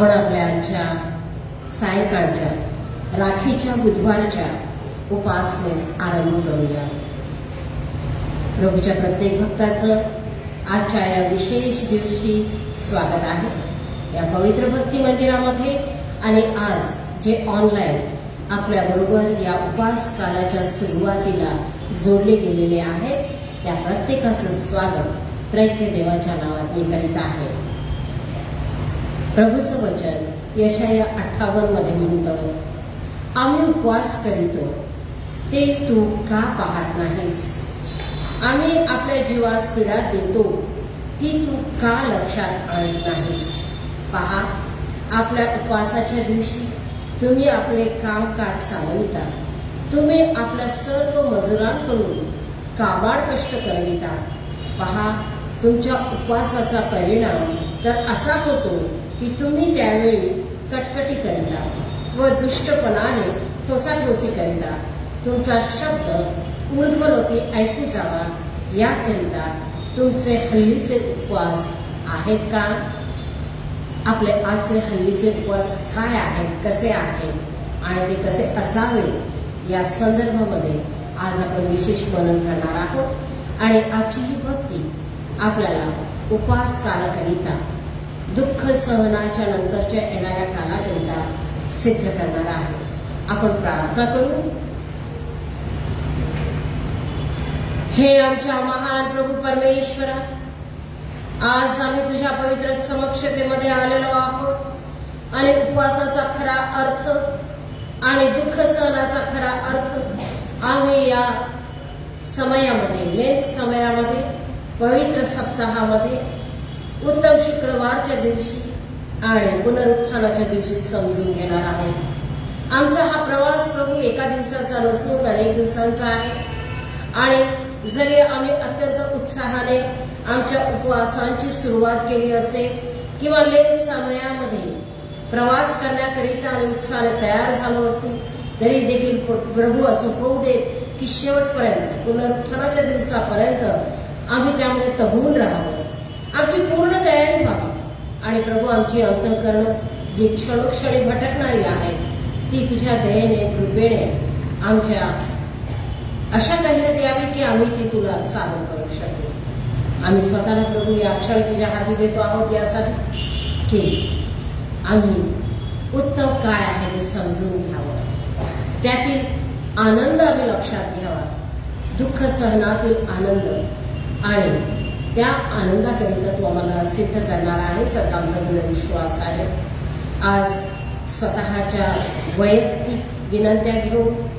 आपण आपल्या आजच्या सायंकाळच्या राखीच्या बुधवारच्या उपासनेस आरंभ करूया. प्रभूच्या प्रत्येक भक्ताचं आजच्या या विशेष दिवशी स्वागत आहे या पवित्र भक्ती मंदिरामध्ये. आणि आज जे ऑनलाईन आपल्या बरोबर या उपास कालाच्या सुरुवातीला जोडले गेलेले आहेत त्या प्रत्येकाचं स्वागत प्रैक्य देवाच्या नावात मी करीत आहे. प्रभूचं वचन यशाया 58 मध्ये म्हणतं, आम्ही उपवास करीतो ते तू का पाहत नाहीस? आम्ही आपल्या जीवास पीडा देतो ती तू का लक्षात आणत नाहीस? पहा, आपल्या उपवासाच्या दिवशी तुम्ही आपले कामकाज चालविता. तुम्ही आपल्या सर्व मजुरांकडून काबाड कष्ट करविता. पहा, तुमच्या उपवासाचा परिणाम तर असा होतो की तुम्ही त्यावेळी कटकटी करिता व दुष्टपणाने ठोसाठोसी करिता. तुमचा शब्द ऊर्ध्वलोकी ऐकू जावा याकरिता तुमचे हल्लीचे उपवास आहेत का? आपले आजचे हल्लीचे उपवास काय आहेत, कसे आहेत आणि ते कसे असावे या संदर्भामध्ये आज आपण विशेष मनन करणार आहोत. आणि आजची ही भक्ती आपल्याला उपवास कालाकरिता, दुःख सहनाच्या नंतरच्या येणाऱ्या कालाकरिता सिद्ध करणार आहे. आपण प्रार्थना करू. हे आमच्या महान प्रभू परमेश्वरा, आज आम्ही तुझ्या पवित्र समक्षतेमध्ये आलेलो आहोत आणि उपवासाचा खरा अर्थ आणि दुःख सहनाचा खरा अर्थ आम्ही या समयामध्ये, लेन समयामध्ये, पवित्र सप्ताहामध्ये, उत्तम शुक्रवारच्या दिवशी आणि पुनरुत्थानाच्या दिवशी समजून घेणार आहोत. आमचा हा प्रवास प्रभू एका दिवसाचा नसून अनेक दिवसांचा आहे. आणि जरी आम्ही अत्यंत उत्साहाने आमच्या उपवासांची सुरुवात केली असेल किंवा लेन समयामध्ये प्रवास करण्याकरिता आम्ही उत्साहाने तयार झालो असू, तरी देखील प्रभू असं होऊ देत की शेवटपर्यंत, पुनरुत्थानाच्या दिवसापर्यंत आम्ही त्यामध्ये तबून राहावं, आमची पूर्ण तयारी व्हावी. आणि प्रभू, आमची अंतःकरण जी क्षणोक्षणी भटकणारी आहेत ती तुझ्या दयेने, कृपेने आमच्या अशा कह्यात यावी की आम्ही ती तुला सादर करू शकू. आम्ही स्वतःला प्रभू या क्षणी तुझ्या हाती देतो आहोत यासाठी की आम्ही उत्तम काय आहे ते समजून घ्यावं, त्यातील आनंद आम्ही लक्षात घ्यावा, दुःख सहनातील आनंद, आणि त्या आनंदाकरिता तू आम्हाला सिद्ध करणार आहेस असा आमचा दृढ विश्वास आहे. आज स्वतःच्या वैयक्तिक विनंत्या घेऊन,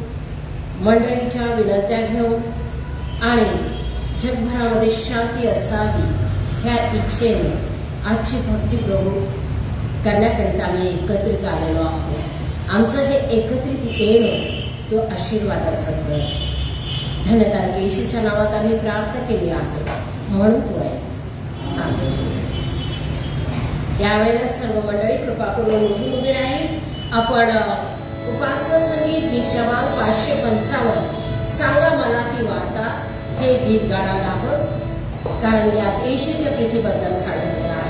मंडळीच्या विनंत्या घेऊन आणि जगभरामध्ये शांती असावी ह्या इच्छेने आजची भक्ती प्रभू करण्याकरिता आम्ही एकत्रित आलेलो आहोत. आमचं हे एकत्रित येणं तो आशीर्वादाचं कर. धन्यतारक येशूच्या नावात आम्ही प्रार्थना केली आहे म्हणून तू आहे. त्यावेळेला सर्व मंडळी कृपा करून उभी राहील. आपण उपासना संगीत गीत क्रमांक 555 सांगा मला ती वार्ता हे गीत गाणार आहोत, कारण यात येशूच्या प्रीतीबद्दल सांगितलेलं आहे.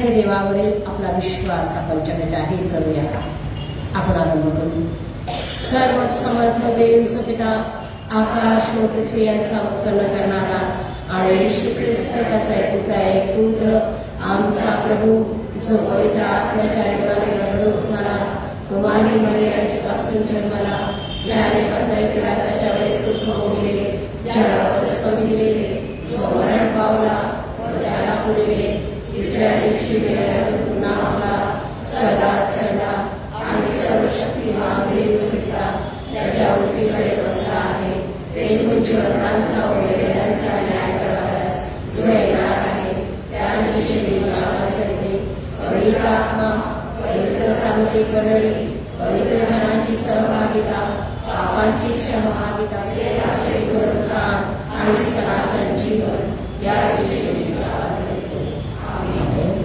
सत्याग्रह देवावरील आपला विश्वास आपण जग जाहीर करूया. आपण आरंभ करू. सर्व समर्थ देव पिता, आकाश व पृथ्वी यांचा उत्पन्न करणारा आणि येशू ख्रिस्त त्याचा एक पुत्र आमचा प्रभू, जो पवित्र आत्म्याच्या योगाने गर्भरूप झाला, कुमारी मरियापासून जन्मला, ज्याने पंधरा पिलाताच्या वेळेस दुःख भोगले, ज्याला कष्ट दिले, जो मरण पावला, ज्याला पुरले, तिसऱ्या दिवशी मेल्यावर पुन्हा आपला स्वर्गात चढला आणि सर्व शक्तिमान देव सुद्धा त्याच्या उजवीकडे बसला आहे. तेथून जिवंतांचा व मेलेल्यांचा न्याय करावयास जो येणार आहे. त्याच दिवशी पवित्र आत्मा, पवित्र सामुदायिक मंडळी, पवित्र जनांची सहभागिता, पापांची सहभागिता, देवाचे पुनरुत्थान आणि सनातन जीवन याच विषयी विश्वास देतो. आमेन.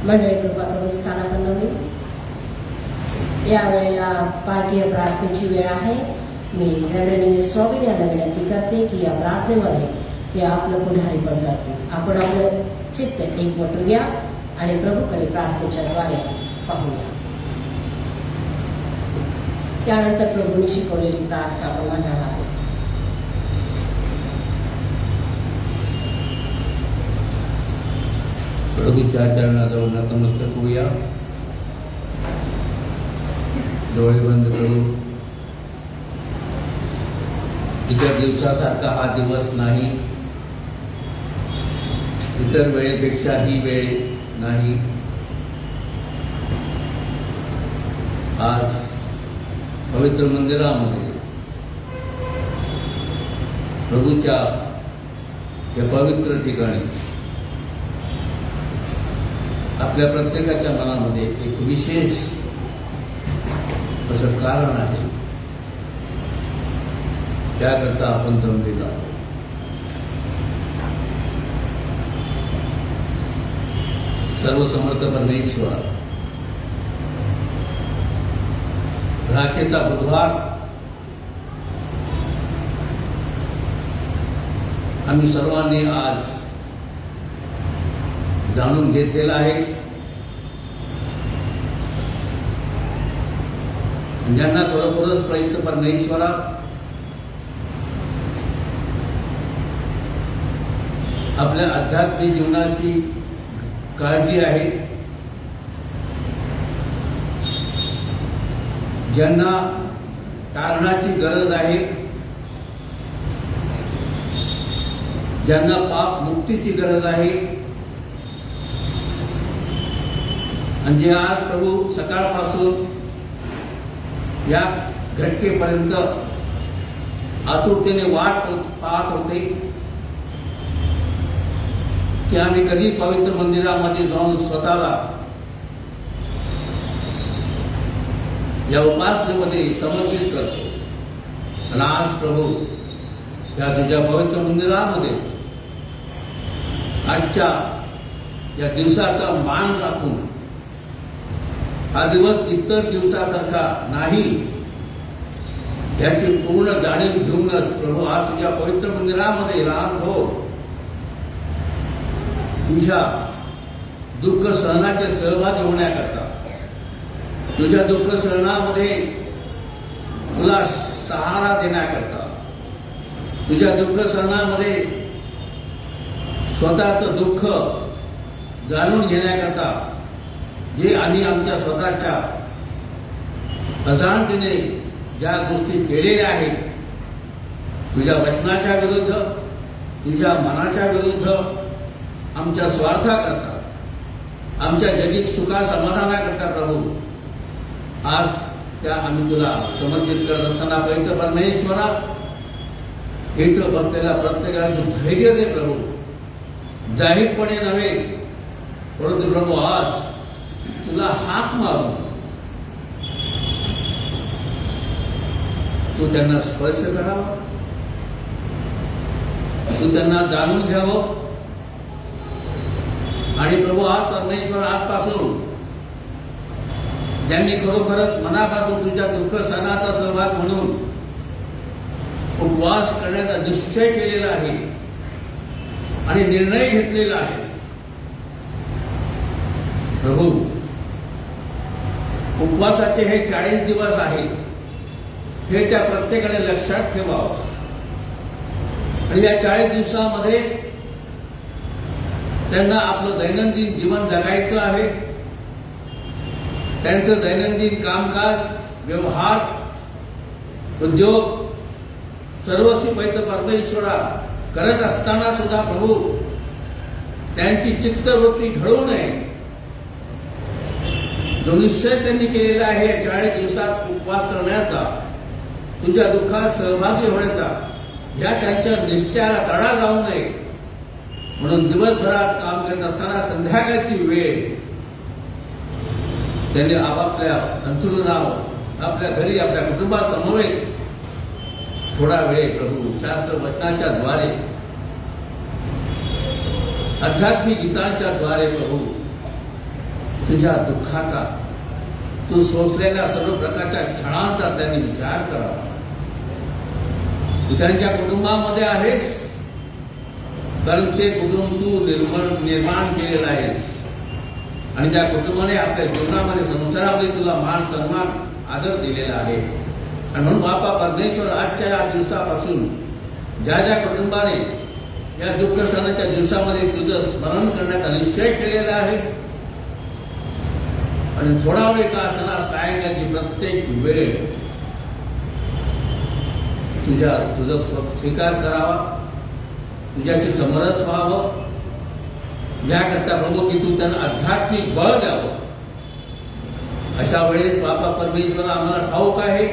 मंडळी कृपा करून स्थानापन्न होईल. यावेळेला पार्टीय प्रार्थनेची वेळ आहे. मी रेव्हरंड स्ट्रॉबेरी यांना विनंती करते की या प्रार्थनेमध्ये ते आपलं पुढारीपण करतील. आपण आपलं चित्त एकवट घ्या आणि प्रभूकडे प्रार्थनेच्या द्वारे पाहूया. त्यानंतर प्रभूने शिकवलेली प्रार्थना आपण म्हणणार आहोत. प्रभूच्या चरणाजवळ नतमस्तक होऊया. डोळे बंद करू. इतर दिवसासारखा हा दिवस नाही, इतर वेळेपेक्षा ही वेळ नाही. आज पवित्र मंदिरामध्ये प्रभूच्या या पवित्र ठिकाणी आपल्या प्रत्येकाच्या मनामध्ये एक विशेष असं कारण आहे. त्याकरता आपण जमलेलो आहोत. सर्वसमर्थ परमेश्वरा, राखेचा बुधवार आम्ही सर्वांनी आज जाणून घेतलेला आहे. ज्यांना खरोखरच प्रयत्न परमेश्वरा आपल्या आध्यात्मिक जीवनाची काळजी आहे, ज्यांना तारणाची गरज आहे, ज्यांना पाप मुक्तीची गरज आहे, आणि जे आज प्रभू सकाळपासून या घटकेपर्यंत आतुरतेने वाट पाहत होते की आम्ही कधी पवित्र मंदिरामध्ये जाऊन स्वतःला या उपासनेमध्ये समर्पित करतो. आणि आज प्रभू या तुझ्या पवित्र मंदिरामध्ये आजच्या या दिवसाचा मान राखून हा दिवस इतर दिवसासारखा नाही याची पूर्ण जाणीव घेऊनच प्रभू आज तुझ्या पवित्र मंदिरामध्ये लहान थोर तुझ्या दुःख सहनाचे सहभागी होण्याकरता, तुझ्या दुःख सहनामध्ये तुला सहारा देण्याकरता, तुझ्या दुःख सहनामध्ये स्वतःचं दुःख जाणून घेण्याकरता जे आम्ही आमच्या स्वतःच्या अजाणतेने ज्या गोष्टी केलेल्या आहेत, तुझ्या वचनाच्या विरुद्ध, तुझ्या मनाच्या विरुद्ध, आमच्या स्वार्थाकरता, आमच्या जगिक सुखा समाधानाकरता प्रभू आज त्या आम्ही तुला समर्पित करत असताना पवित्र परमेश्वरा इथं बसलेल्या प्रत्येकाला धैर्य दे प्रभू. जाहीरपणे नव्हे परंतु प्रभू आज तुला हाक मारून तू त्यांना स्पर्श करावा, तू त्यांना जाणून घ्यावं. आणि प्रभू आज परमेश्वर आजपासून ज्यांनी खरोखरच मनापासून तुझ्या दुःख सणाचा सहभाग म्हणून उपवास करण्याचा निश्चय केलेला आहे आणि निर्णय घेतलेला आहे, प्रभू उपवासाचे हे 40 दिवस आहेत, हे त्या प्रत्येकाने लक्षात ठेवावं. आणि या 40 दिवसामध्ये त्यांना आपलं दैनंदिन जीवन जगायचं आहे. त्यांचं दैनंदिन कामकाज, व्यवहार, उद्योग सर्वस्वी पैत परमेश्वरा करत असताना सुद्धा प्रभू त्यांची चित्तवृत्ती घडवू नये. जो निश्चय त्यांनी केलेला आहे 40 दिवसात उपवास करण्याचा, तुझ्या दुःखात सहभागी होण्याचा, या त्यांच्या निश्चयाला तडा जाऊ नये म्हणून दिवसभरात काम करत असताना संध्याकाळची वेळ त्यांनी आपापल्या अंतरुणावर, आपल्या घरी, आपल्या कुटुंबासमवेत थोडा वेळ प्रभू शास्त्र वचनाच्या द्वारे, आध्यात्मिक गीतांच्या द्वारे प्रभू तुझ्या दुःखाचा, तू सोसलेल्या सर्व प्रकारच्या क्षणांचा त्यांनी विचार करावा. तू त्यांच्या कुटुंबामध्ये आहेस, कारण ते कुटुंब तू निर्माण केलेलं आहेस आणि त्या कुटुंबाने आपल्या जीवनामध्ये, संसारामध्ये तुला मान, सन्मान, आदर दिलेला आहे. आणि म्हणून बापा परमेश्वर आजच्या या दिवसापासून ज्या ज्या कुटुंबाने या दुःख सणाच्या दिवसामध्ये तुझं स्मरण करण्याचा निश्चय केलेला आहे आणि थोडा वेळ का असताना सायंकाळची प्रत्येक वेळ तुझं स्वीकार करावा, तुझ्याशी समरस व्हावं, याकरता प्रभू की तू त्यांना आध्यात्मिक बळ द्यावं. अशा वेळेस बापा परमेश्वर आम्हाला ठाऊक आहे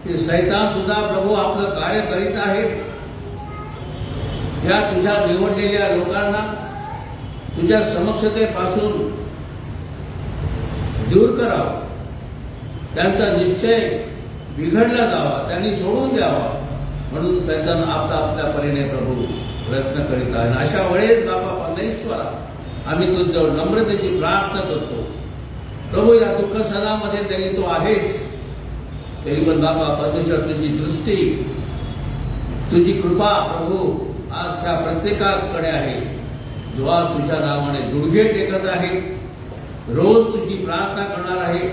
की सैतान सुद्धा प्रभू आपलं कार्य करीत आहे. या तुझ्या निवडलेल्या लोकांना तुझ्या समक्षतेपासून दूर करावं, त्यांचा निश्चय बिघडला जावा, त्यांनी सोडून द्यावा म्हणून सैतान आपल्या परीने प्रभू प्रयत्न करीत आहे. अशा वेळेस बाबा परमेश्वरा आम्ही तुझ्याजवळ नम्रतेची प्रार्थना करतो. प्रभू या दुःख सणामध्ये तरी तू आहेस, तरी पण बाबा परमेश्वर तुझी दृष्टी, तुझी कृपा प्रभू आज त्या प्रत्येकाकडे आहे जो आज तुझ्या नावाने गुडघे टेकत आहे, रोज तुझी प्रार्थना करणार आहे,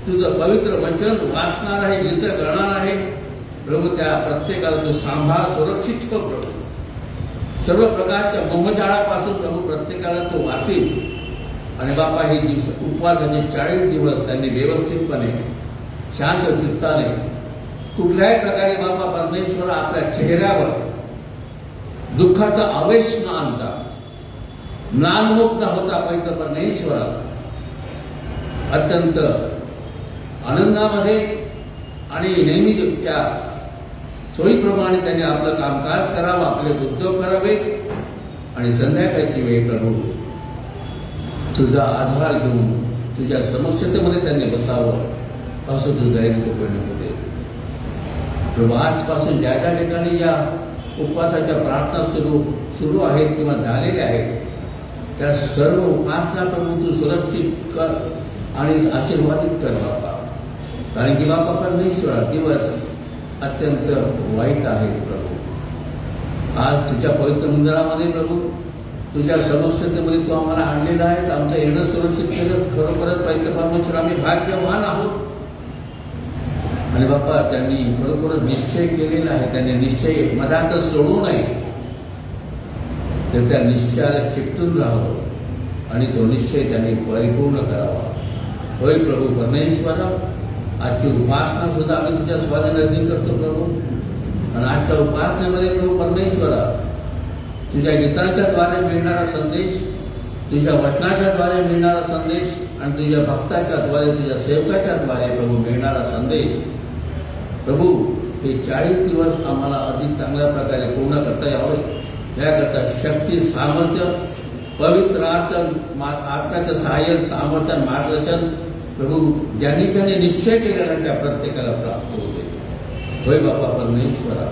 तुझं पवित्र वचन वाचणार आहे, गीतं करणार आहे. प्रभू त्या प्रत्येकाला तू सांभाळ, सुरक्षित ठेव प्रभू. सर्व प्रकारच्या मोहजाळापासून प्रभू प्रत्येकाला तो वाचेल. आणि बापा हे दिवस उपवासाचे 40 दिवस त्यांनी व्यवस्थितपणे, शांत चित्ताने, कुठल्याही प्रकारे बापा परमेश्वर आपल्या चेहऱ्यावर दुःखाचा आवेश न आणता, म्लानमुक्त होता पैत परमेश्वरा अत्यंत आनंदामध्ये आणि नेहमी त्या सोयीप्रमाणे त्यांनी आपलं कामकाज करावं, आपले उद्योग करावे आणि संध्याकाळची वेळ प्रभू तुझा आधार घेऊन तुझ्या समक्षतेमध्ये त्यांनी बसावं, असं तुझं दैनिक होते. प्रभू आजपासून ज्या ज्या ठिकाणी या उपवासाच्या प्रार्थना सुरू आहेत किंवा झालेल्या आहेत त्या सर्व उपासना प्रभू तू सुरक्षित कर आणि आशीर्वादित कर बापा. कारण की बापा परमेश्वरा दिवस अत्यंत वाईट आहे प्रभू. आज तुझ्या पवित्र मंदिरामध्ये प्रभू तुझ्या समक्षतेमध्ये तू आम्हाला आणलेला आहेस, आमचं येणं सुरक्षित केलं. खरोखरच पवित्र परमेश्वर आम्ही भाग्यवान आहोत. आणि बाप्पा त्यांनी खरोखरच निश्चय केलेला आहे, त्यांनी निश्चय मधातच सोडू नये, तर त्या निश्चयाला चिकटून राहावं आणि तो निश्चय त्यांनी परिपूर्ण करावा. होय प्रभू परमेश्वरा, आजची उपासना सुद्धा आम्ही तुझ्या स्वाधीन करतो प्रभू. आणि आजच्या उपासनेमध्ये प्रभू परमेश्वरा तुझ्या गीतांच्या द्वारे मिळणारा संदेश, तुझ्या वचनाच्या द्वारे मिळणारा संदेश आणि तुझ्या भक्ताच्या द्वारे, तुझ्या सेवकाच्या द्वारे प्रभू मिळणारा संदेश प्रभू हे 40 दिवस आम्हाला अधिक चांगल्या प्रकारे पूर्ण करता यावे, याकरता शक्ती, सामर्थ्य, पवित्र आत्म्याचं सहाय्य, सामर्थ्य, मार्गदर्शन प्रभू ज्यांनी ज्यांनी निश्चय केलेला त्या प्रत्येकाला प्राप्त होते. होय बापा परमेश्वरा,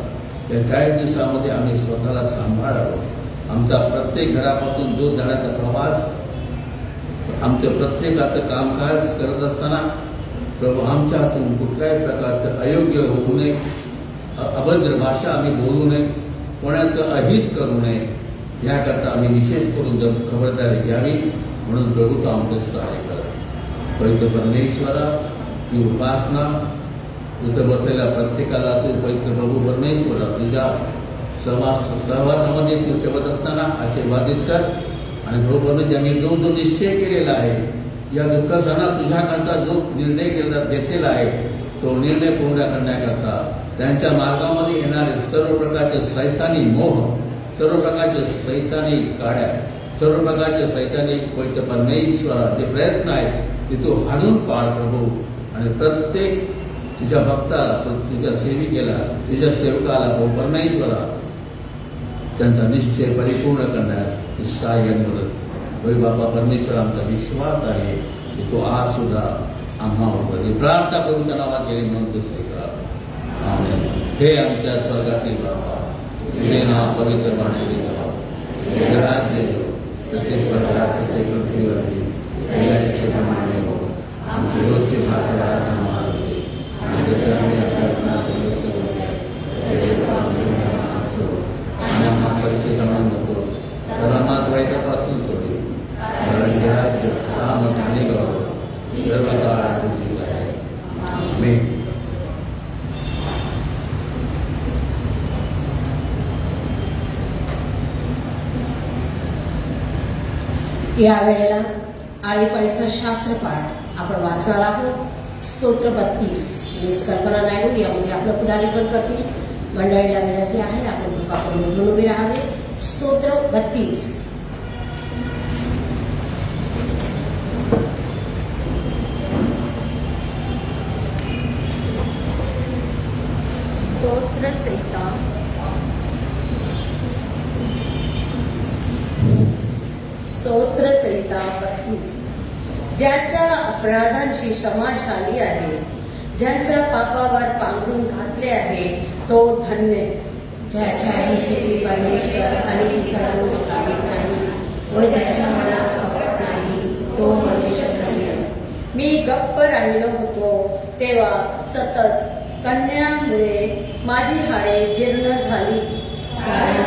या 40 दिवसामध्ये आम्ही स्वतःला सांभाळावं. आमचा प्रत्येक घरापासून दूर जाण्याचा प्रवास, आमचं प्रत्येकाचं कामकाज करत असताना प्रभू आमच्या हातून कुठल्याही प्रकारचं अयोग्य होऊ नये, अभद्र भाषा आम्ही बोलू नये, कोणाचं अहित करू नये, याकरता आम्ही विशेष करून खबरदारी घ्यावी. म्हणून प्रभू तू आमचं सहाय्य कर. पवित्र परमेश्वरा, ती उपासना इथं बसलेल्या प्रत्येकाला तू पवित्र प्रभू परमेश्वरा तुझ्या सहवासामध्ये तू ठेवत असताना आशीर्वादित कर. आणि प्रभू परमेश्वर ज्यांनी जो निश्चय केलेला आहे, या दुःख सणात तुझ्याकरता जो निर्णय घेतलेला आहे, तो निर्णय पूर्ण करण्याकरता त्यांच्या मार्गामध्ये येणारे सर्व प्रकारचे सैतानी मोह, सर्व प्रकारचे सैतानी काड्या, सर्व प्रकारचे सैतानी पवित्र परमेश्वरा जे प्रयत्न आहेत ते तू हाणून पाड प्रभू. आणि प्रत्येक तुझ्या भक्ताला, तुझ्या सेविकेला, तुझ्या सेवकाला प्रभू परमेश्वरा त्यांचा निश्चय परिपूर्ण करण्यात सहाय्य मदत होय. बाबा परमेश्वर, आमचा विश्वास आहे की तो आज सुद्धा आम्हाला प्रार्थना प्रभूच्या नावात गेले म्हणून तो स्वीकार. आमेन. हे आमच्या स्वर्गातील बाबा, तुझे नाव पवित्र मानले जावा, तुझे राज्य येवो, तसे स्वर्गात तसे पृथ्वीवरही तुझ्या इच्छेप्रमाणे हो. आमची रोजची भाकर आज आम्हाला दे, आणि जसे आम्ही आपल्या गुन्हासंगत होते तसे तू आमच्या असो, आणि आम्हाला परीक्षेत आणू नको, तर आम्हाला वाईटापासून सोडे. कारण हे राज्य, सामर्थ्य आणि गौरव सर्व काळ तुझीच आहे. आमेन. या वेळेला आळीपाळीचा शास्त्रपाठ आपण वाचणार आहोत. स्तोत्र 32. मिस कल्पना नायडू यामध्ये आपलं पुढारी पण करतील. मंडळीला विनंती आहे आपण कृपा करून उठून उभे राहावे. स्तोत्र 32. स्तोत्रसहिता 32. ज्याच्या अपराधांची क्षमा झाली आहे, ज्यांच्या पापावर पांघरून घातले आहे, तो धन्य. ज्याच्या हिशेबी परमेश्वर आणि तिचा दोष काढत नाही व ज्याच्या मनात कपट नाही, तो मनुष्य धन्य. मी गप्प राहिलो होतो तेव्हा सतत कन्यामुळे माझी हाडे जीर्ण झाली. कारण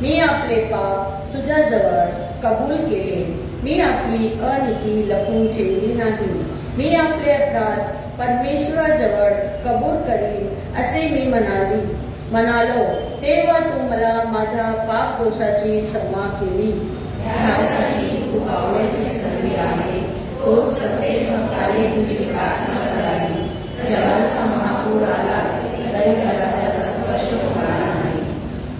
मी आपले पाप तुझ्याजवळ कबूल केले. मी आपली अनीती लपून ठेवली नाही. मी आपले अपराध परमेश्वराजवळ कबूल करीन असे मी म्हणालो. तेव्हा तू मला माझ्या पाप दोषाची क्षमा केली. त्यासाठी तू पावण्याची संधी आहे. तोच प्रत्येक भक्ताने तुझी प्रार्थना करावी. जगाचा महापूर आला तरी त्याला त्याचा स्पर्श होणार नाही.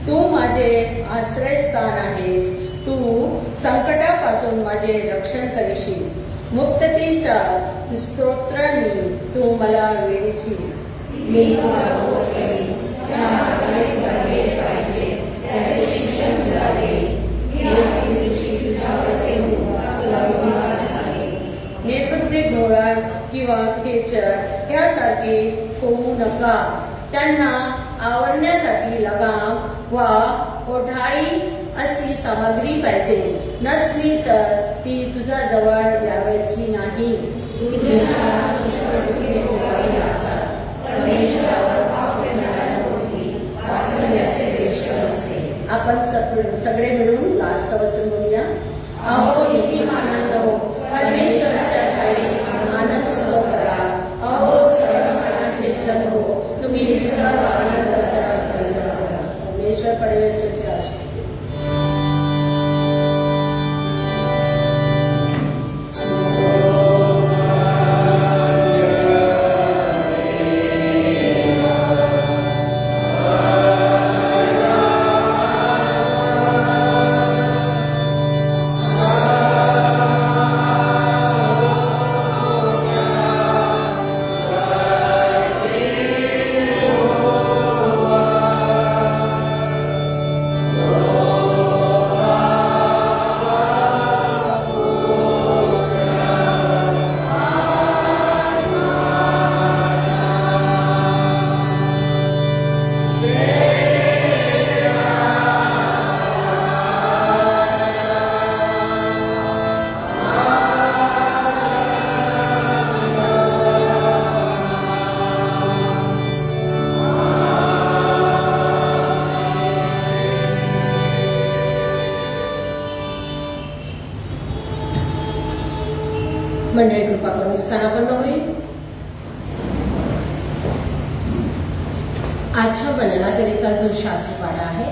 तू माझे आश्रयस्थान आहेस. तू संकटापासून माझे रक्षण करशील. मुक्ततेच्या स्तोत्राने तू मला वेढीशील. मी त्याचे शिक्षण तुला देईन. नेपथ्य घोळा किंवा खेचर यासारखे होऊ नका. त्यांना आवडण्यासाठी लगाम वा कोठाळी अशी सामग्री पाहिजे. नसली तर ती तुझ्या जवळ यावायची नाही. आपण सगळे मिळून लास्ट वचन बोलूया. अहो नीतिमानंदो, परमेश्वराच्या ठाई आनंद सह करा. अहो सरळ मनाचे जन हो, तुम्ही सर्व आनंदाचा करा. परमेश्वर परमेश्वर आशीष. Amen. मंडळी कृपा करून स्थानापन्न होईल. आजच्या वंदनाकरिता जो शास्त्रपाठ आहे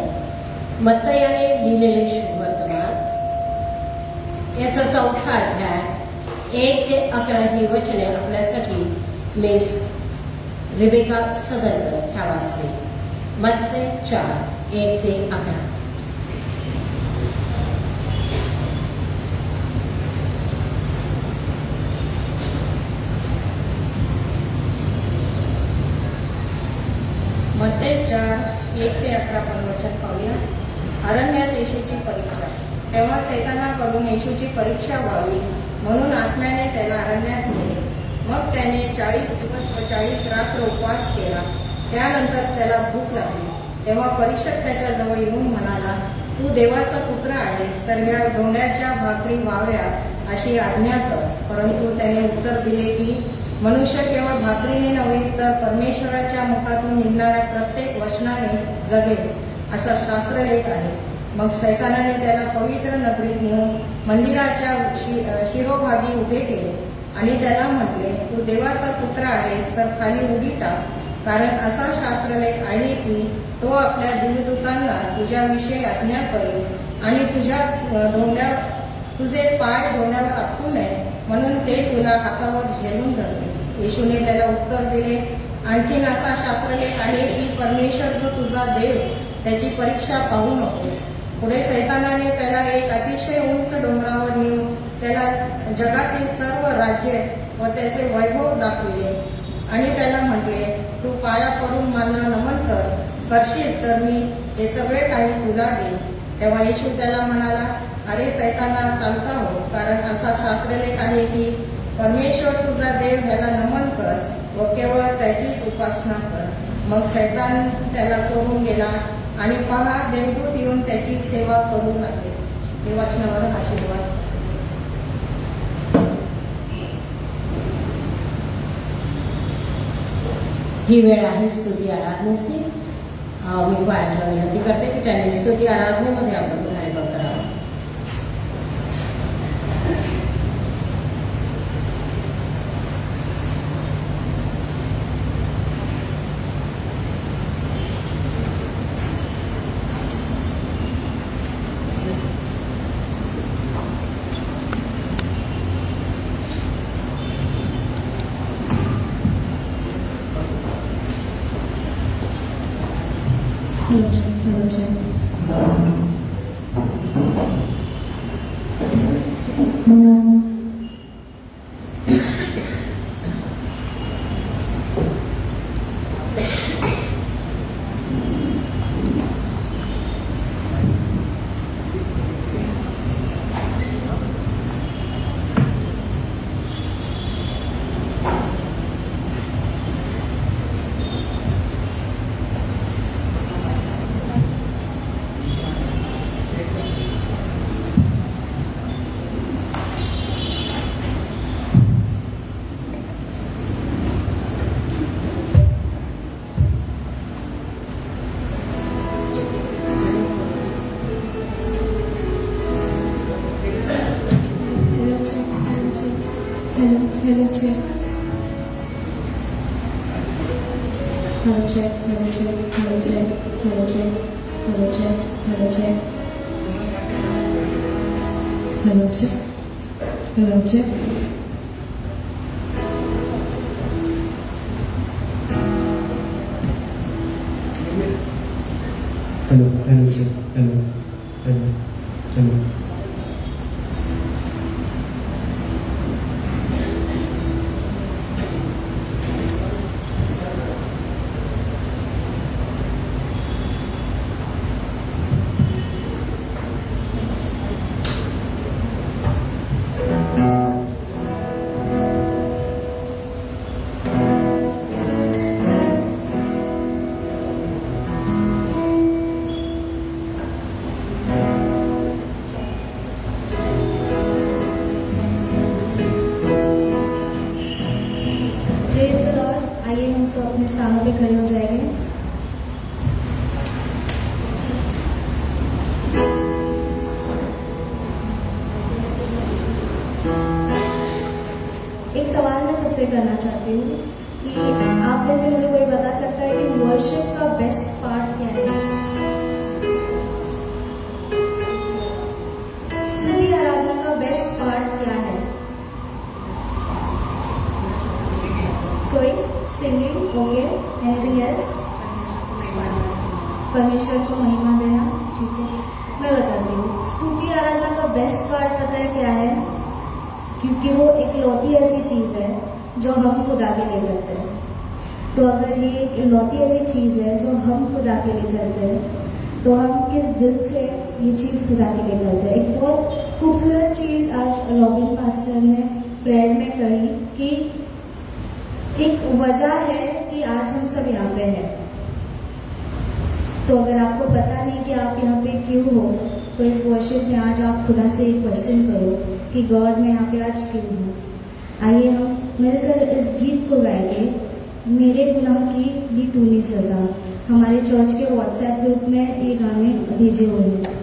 मत्तयाने याने लिहिलेले शुभ वर्तमान याचा 4था अध्याय 1 ते 11 ही वचने आपल्यासाठी मिस रिबेका सदनकर ह्या वाचते. मत्तय 4 1 ते 11. मत्तय 4 1 ते 11 वचन पाहूया. अरण्यात येशूची परीक्षा. तेव्हा सैतानाकडून येशूची परीक्षा व्हावी म्हणून आत्म्याने त्याला अरण्यात नेले. मग त्याने 40 दिवस व 40 रात्र उपवास केला. त्यानंतर त्याला भूक लागली. तेव्हा परीक्षक त्याच्या जवळ येऊन म्हणाला, तू देवाचा पुत्र आहेस तर ह्या डोंगराच्या भाकरी व्हाव्या अशी आज्ञा कर. परंतु त्याने उत्तर दिले की मनुष्य केवळ भाकरीने नव्हे तर परमेश्वराच्या मुखातून निघणाऱ्या प्रत्येक वचनाने जगेल असा शास्त्रलेख आहे. मग सैतानाने त्याला पवित्र नगरीत नेऊन मंदिराच्या शिरोभागी उभे केले आणि त्याला म्हटले, तू देवाचा पुत्र आहेस तर खाली उडी टाक, कारण असा शास्त्रलेख आहे की तो आपल्या दिवदूतांना तुझ्याविषयी आज्ञा करेल आणि तुझे पाय धोंड्यावर आपटू नये म्हणून ते तुला हातावर झेलून धरतील. येशूने त्याला उत्तर दिले, आणखीन असा शास्त्रलेख आहे की परमेश्वर जो तुझा देव त्याची परीक्षा पाहू नकोस. पुढे सैतानाने त्याला एक अतिशय उंच डोंगरावर नेऊन त्याला जगातील सर्व राज्ये व त्याचे वैभव दाखविले आणि त्याला म्हटले, तू पाया पडून मला नमन करशील तर मी हे सगळे काही तुला देईन. तेव्हा येशू त्याला म्हणाला, अरे सैताना चालता हो, कारण असा शास्त्रलेख आहे की परमेश्वर तुझा देव ह्याला नमन कर व केवळ त्याचीच उपासना कर. मग सैतान त्याला सोडून गेला आणि पहा देवदूत येऊन त्याची सेवा करू लागले. हे वचनावर आशीर्वाद. ही वेळ आहे स्तुती आराधनेची. मी बाळाला विनंती करते की त्यांनी स्तुती आराधनेमध्ये आपण धारण करावं. Hello check. Hello check. Hello check. Hello check. Hello check. Hello check. Hello check. Hello check. Hello check. Hello check. Hello. Praise the Lord. आइए हम सब अपने स्थानों पे खड़े हो जाएंगे. एक सवाल मैं सबसे करना चाहती हूँ कि आप में से मुझे कोई बता सकता है कि वर्शिप का बेस्ट पार्ट क्या है? स्तुति आराधना का बेस्ट पार्ट क्या है? कोई? सिंगिंग? Okay, anything else? परमेश्वर को महिमा देना, ठीक है। मैं बताती हूँ, स्तुति आराधना का बेस्ट पार्ट पता है क्या है? क्योंकि वो एक लौती ऐसी चीज़ है जो हम खुदा के लिए करते हैं। तो अगर ये एक लौती ऐसी चीज़ है जो हम खुदा के लिए करते हैं, तो हम किस दिल से ये चीज़ खुदा के लिए करते हैं। एक बहुत खूबसूरत चीज़ आज रॉबिन पास्टर ने प्रेयर में कही कि एक वजह है कि आज हम सब यहाँ पे हैं। तो अगर आपको पता नहीं कि आप यहाँ पे क्यों हो, तो इस वर्शिप में आज आप खुदा से एक क्वेश्चन करो कि गॉड मैं यहाँ पे आज क्यों हूँ। आइए हम मिलकर इस गीत को गाएंगे, मेरे गुनाह की दी तूने सजा। हमारे चर्च के व्हाट्सएप ग्रुप में ये गाने भेजे हुए हैं।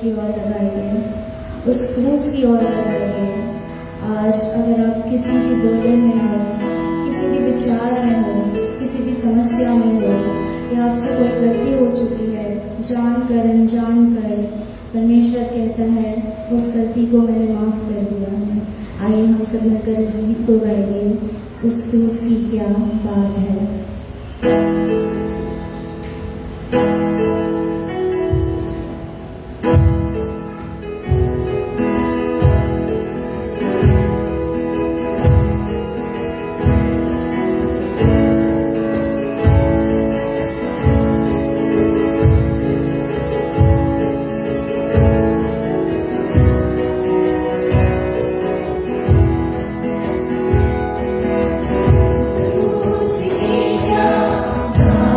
की ओर लगाए गए, उस क्रूस की ओर लगाए गए। आज अगर आप किसी भी बुराई में हो, किसी भी विचार में हो, किसी भी समस्या में हो, या आपसे कोई गलती हो चुकी है, जानकर अनजान कर, परमेश्वर कहता है उस गलती को मैंने माफ कर दिया है। आइए हम सब मिलकर इस गीत को गाएंगे, उस क्रूस की क्या बात है। क्रूस की क्या बात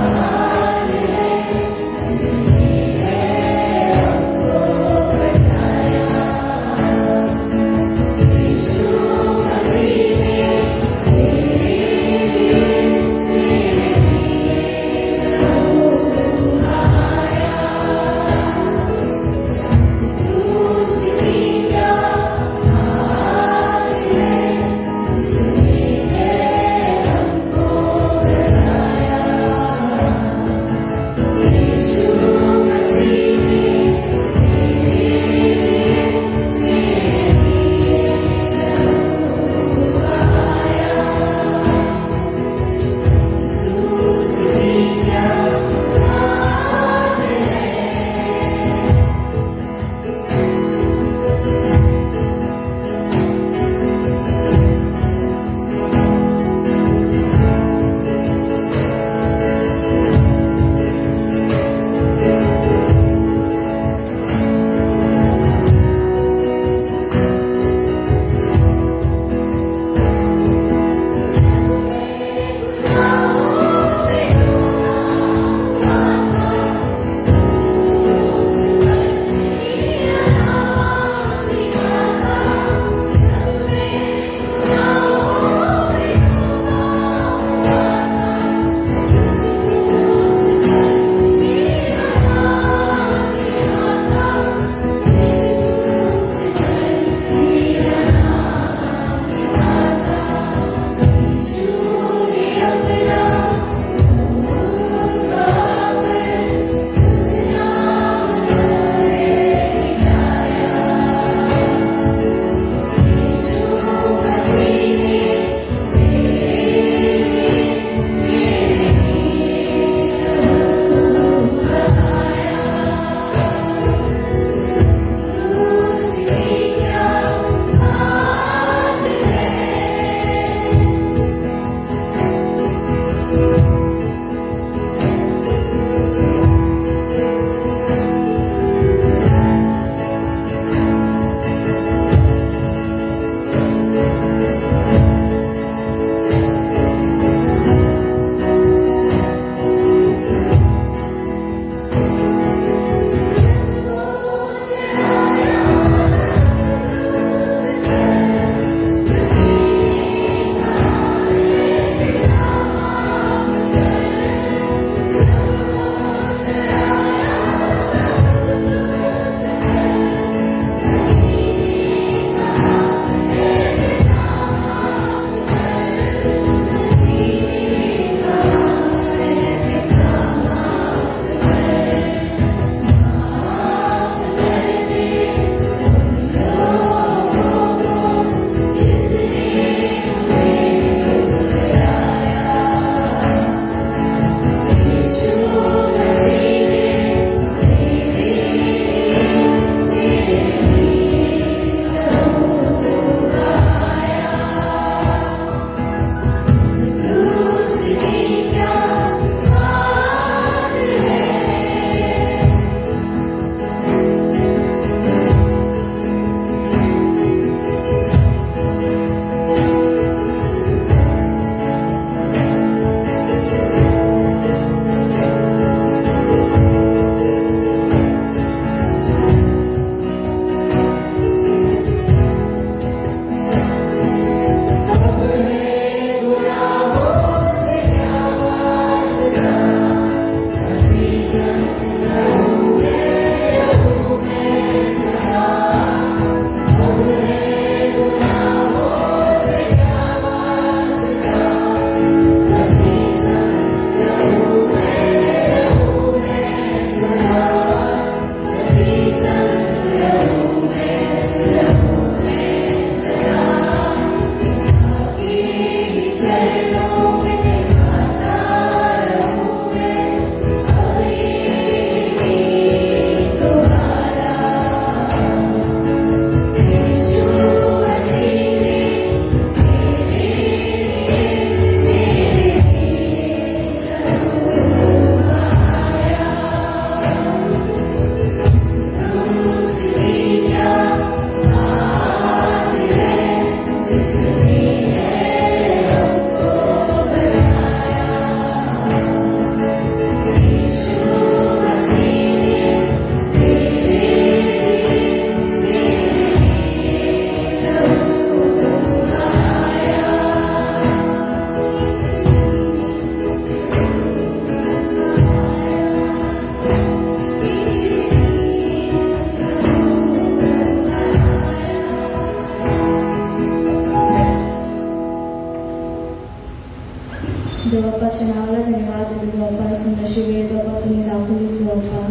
देवापाच्या नावाला धन्यवाद देतो देवापा. सुंदरशी वेळ देवापा तुम्ही दाखवलीस देवापा.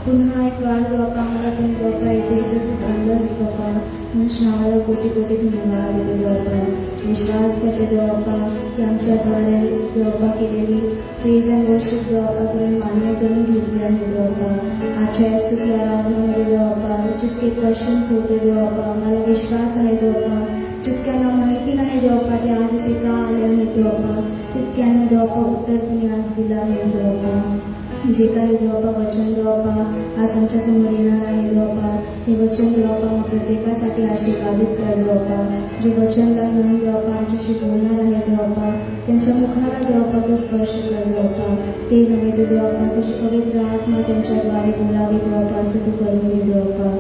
पुन्हा एक वार देवापा आम्हाला तुम्ही देवापा इथे आणलंच देवापा. तुमच्या नावाला कोटी कोटी धन्यवाद देतो देवापा. विश्वास करते देवापा की आमच्याद्वारे देवापा केलेली प्रेज अँड वर्शिप देवापा तुम्ही मान्य करून घेतली आहे देवापा. आजच्या या स्तुती आराधनामध्ये देवापा जितके क्वेश्चन्स होते देवापा आम्हाला विश्वास आहे देवापा. जितक्यांना माहिती नाही देवापा ते आज इथे का आले आहेत देवापा तितक्यांना देवापा उत्तर तुम्ही आज दिलं आहे देवापा. जे काही देवापा वचन देवापा आज आमच्या समोर येणार आहे देवापा हे वचन देवापा मग प्रत्येकासाठी आशीर्वादित कर देवापा. जे वचनला घेऊन देवापा आमच्याशी बोलणार आहे देवापा त्यांच्या मुखाला देवापा तो स्पर्श कर देवापा. ते नव्हे ते देवापा तुझी पवित्र आत्मा त्यांच्याद्वारे बोलावी देवापा असं तू करून घे देवापा.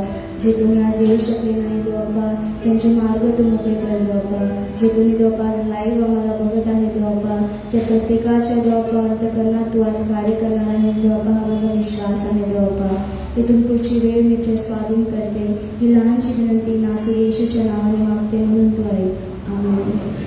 जे कोणी आज येऊ शकले नाही देवापा त्यांचे मार्ग तू मोकळे कर देवापा. जे कोणी देवापा आज लाईव्ह आम्हाला बघत आहे देवापा त्या प्रत्येकाच्या देवापा अंतकरणात तू आज कार्य करणार आहेस देवापा हा माझा विश्वास आहे देवापा. इथून पुढची वेळ मी स्वाधीन करते ही लहानशी विनंती नासू येशूच्या नावाने मागते म्हणून तू ऐक. आमेन.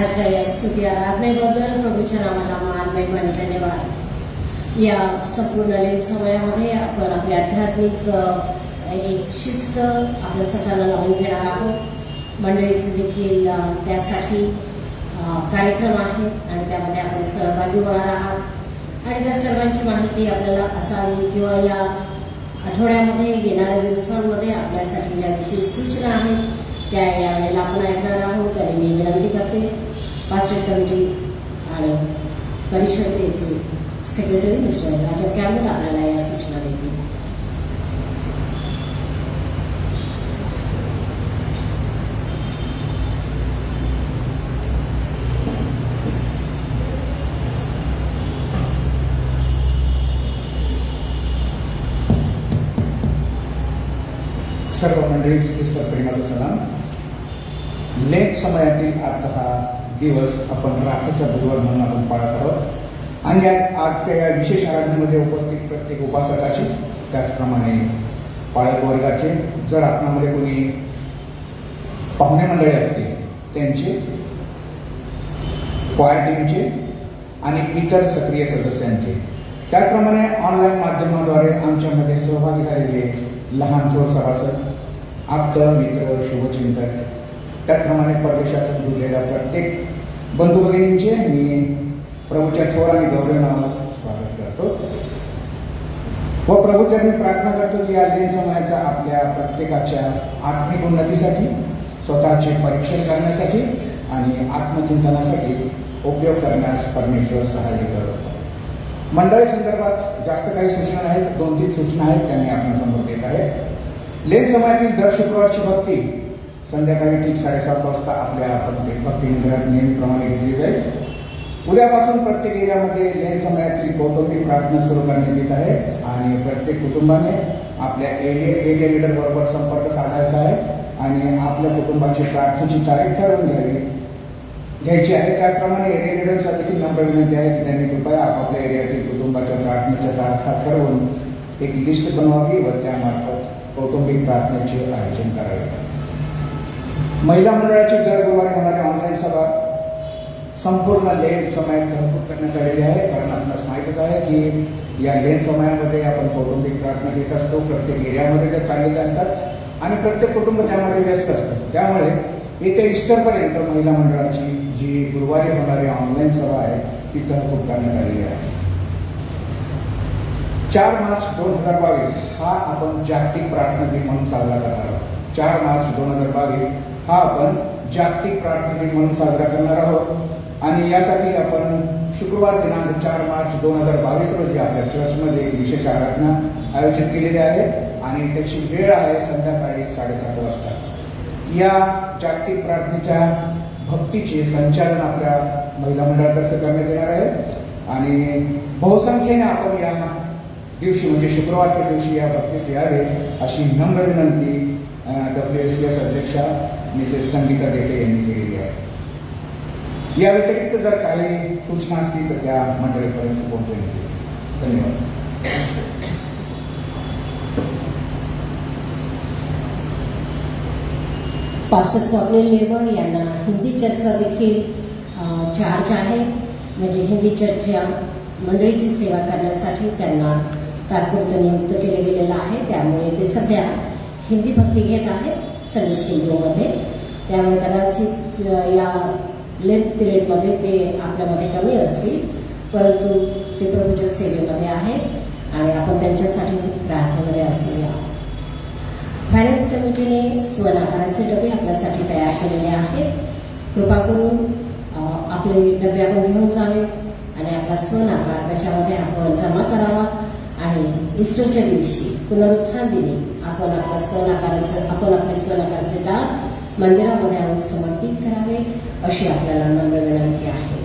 आजच्या या स्तुती आराधनेबद्दल प्रभूच्या नावाला मान महिमा आणि धन्यवाद. या संपूर्ण लेन समयामध्ये आपण आपली आध्यात्मिक एक शिस्त आपल्या स्वतःला लावून घेणार आहोत. मंडळीचे देखील त्यासाठी कार्यक्रम आहे आणि त्यामध्ये आपण सहभागी होणार आहात आणि त्या सर्वांची माहिती आपल्याला असावी किंवा या आठवड्यामध्ये येणाऱ्या दिवसांमध्ये आपल्यासाठी ज्या विशेष सूचना आहेत त्या यावेळेला आपण ऐकणार आहोत. आणि मी विनंती करते पास्टर कमिटी आणि परिषदेचे सेक्रेटरी मिस्टर राजा कॅम्बल आपल्याला या सूचना देतील. सर्व मंडळी ख्रिस्त प्रेमाचा सलाम. लेट समयातील आजचा हा दिवस आपण राखीचा बुधवार म्हणून आपण पाळत आहोत आणि आजच्या या विशेष आराधनेमध्ये उपस्थित प्रत्येक उपासकाचे त्याचप्रमाणे पाळक वर्गाचे जर आपणामध्ये कोणी पाहुणे मंडळी असतील त्यांचे क्वायर टीमचे आणि इतर सक्रिय सदस्यांचे त्याचप्रमाणे ऑनलाईन माध्यमाद्वारे आमच्यामध्ये सहभागी झालेले लहान थोर सभासद आप्त मित्र शुभचिंतक त्याचप्रमाणे परदेशातून जुळलेल्या प्रत्येक बंधू भगिनींचे मी प्रभूच्या थोर आणि गौरव नावात स्वागत करतो व प्रभूच्या मी प्रार्थना करतो की या लेन समयाचा आपल्या प्रत्येकाच्या आत्मिक उन्नतीसाठी स्वतःचे परीक्षण करण्यासाठी आणि आत्मचिंतनासाठी उपयोग करण्यास परमेश्वर सहाय्य करतो. मंडळी संदर्भात जास्त काही सूचना नाहीत. 2-3 सूचना आहेत त्यांनी आपल्यासमोर देत आहेत. लेन समयातील दर शुक्रवारची भक्ती संध्याकाळी ठीक 7:30 वाजता आपल्या भक्ती मंदिरात नेहमीप्रमाणे घेतली जाईल. उद्यापासून प्रत्येक एरियामध्ये लेन समयातील कौटुंबिक प्रार्थना सुरू करण्यात येत आहे आणि प्रत्येक कुटुंबाने आपल्या एरिया लीडर बरोबर संपर्क साधायचा आहे आणि आपल्या कुटुंबाची प्रार्थनेची तारीख ठरवून घ्यायची आहे. त्याचप्रमाणे एरिया लीडरचा देखील नम्र विनंती आहे की त्यांनी कृपया आपापल्या एरियातील कुटुंबाच्या प्रार्थनेच्या तारखा ठरवून एक लिस्ट बनवावी व त्यामार्फत कौटुंबिक प्रार्थनेचे आयोजन करावे. महिला मंडळाची दर गुरुवारी होणारी ऑनलाईन सभा संपूर्ण लेन समयात घरपोच करण्यात आलेली आहे. कारण आपल्याला माहीतच आहे की या लेन समयामध्ये आपण कौटुंबिक प्रार्थना घेत असतो. प्रत्येक एरियामध्ये त्या चाललेल्या असतात आणि प्रत्येक कुटुंब त्यामध्ये व्यस्त असतात. त्यामुळे येत्या ईस्टरपर्यंत महिला मंडळाची जी गुरुवारी होणारी ऑनलाईन सभा आहे ती तहकूब करण्यात आलेली आहे. 4 मार्च 2022 हा आपण जागतिक प्रार्थना दिन म्हणून साजरा करणार आहोत. 4 मार्च 2022 हा आपण जागतिक प्रार्थना दिन म्हणून साजरा करणार आहोत आणि यासाठी आपण शुक्रवार दिनांक 4 मार्च 2022 रोजी आपल्या चर्चमध्ये एक विशेष आराधना आयोजित केलेली आहे आणि त्याची वेळ आहे संध्याकाळी 7:30 वाजता. या जागतिक प्रार्थनेच्या भक्तीचे संचालन आपल्या महिला मंडळातर्फे करण्यात येणार आहे आणि बहुसंख्येने आपण या दिवशी म्हणजे शुक्रवारच्या दिवशी या भक्तीस यावे अशी नम्र विनंती WSCS अध्यक्षा मिसेस संगीता देठे यांनी केलेली आहे. या व्यतिरिक्त जर काही सूचना असतील तर त्या मंडळीपर्यंत पोहोचवली. धन्यवाद. पास्टर स्वप्नील निर्मळ यांना हिंदी चर्चचा देखील चार्ज आहे. म्हणजे हिंदी चर्चच्या मंडळीची सेवा करण्यासाठी त्यांना तात्पुरतं नियुक्त केलं गेलेलं आहे. त्यामुळे ते सध्या हिंदी भक्ती घेत आहेत संडे स्कूलमध्ये. त्यामुळे कदाचित या लेंथ पिरियडमध्ये ते आपल्यामध्ये कमी असतील, परंतु ते प्रभूच्या सेवेमध्ये आहेत आणि आपण त्यांच्यासाठी प्रार्थनेमध्ये असूया. फायनान्स कमिटीने स्वनाकाराचे डबे आपल्यासाठी तयार केलेले आहेत. कृपा करून आपले डबे आपण घेऊन जावे आणि आपला स्वनाकार त्याच्यामध्ये आपण जमा करावा आणि ईस्टरच्या दिवशी पुनरुत्थान दिनी आपण आपले स्वनाकाराचे दान मंदिरामध्ये आणून समर्पित करावे अशी आपल्याला नम्र विनंती आहे.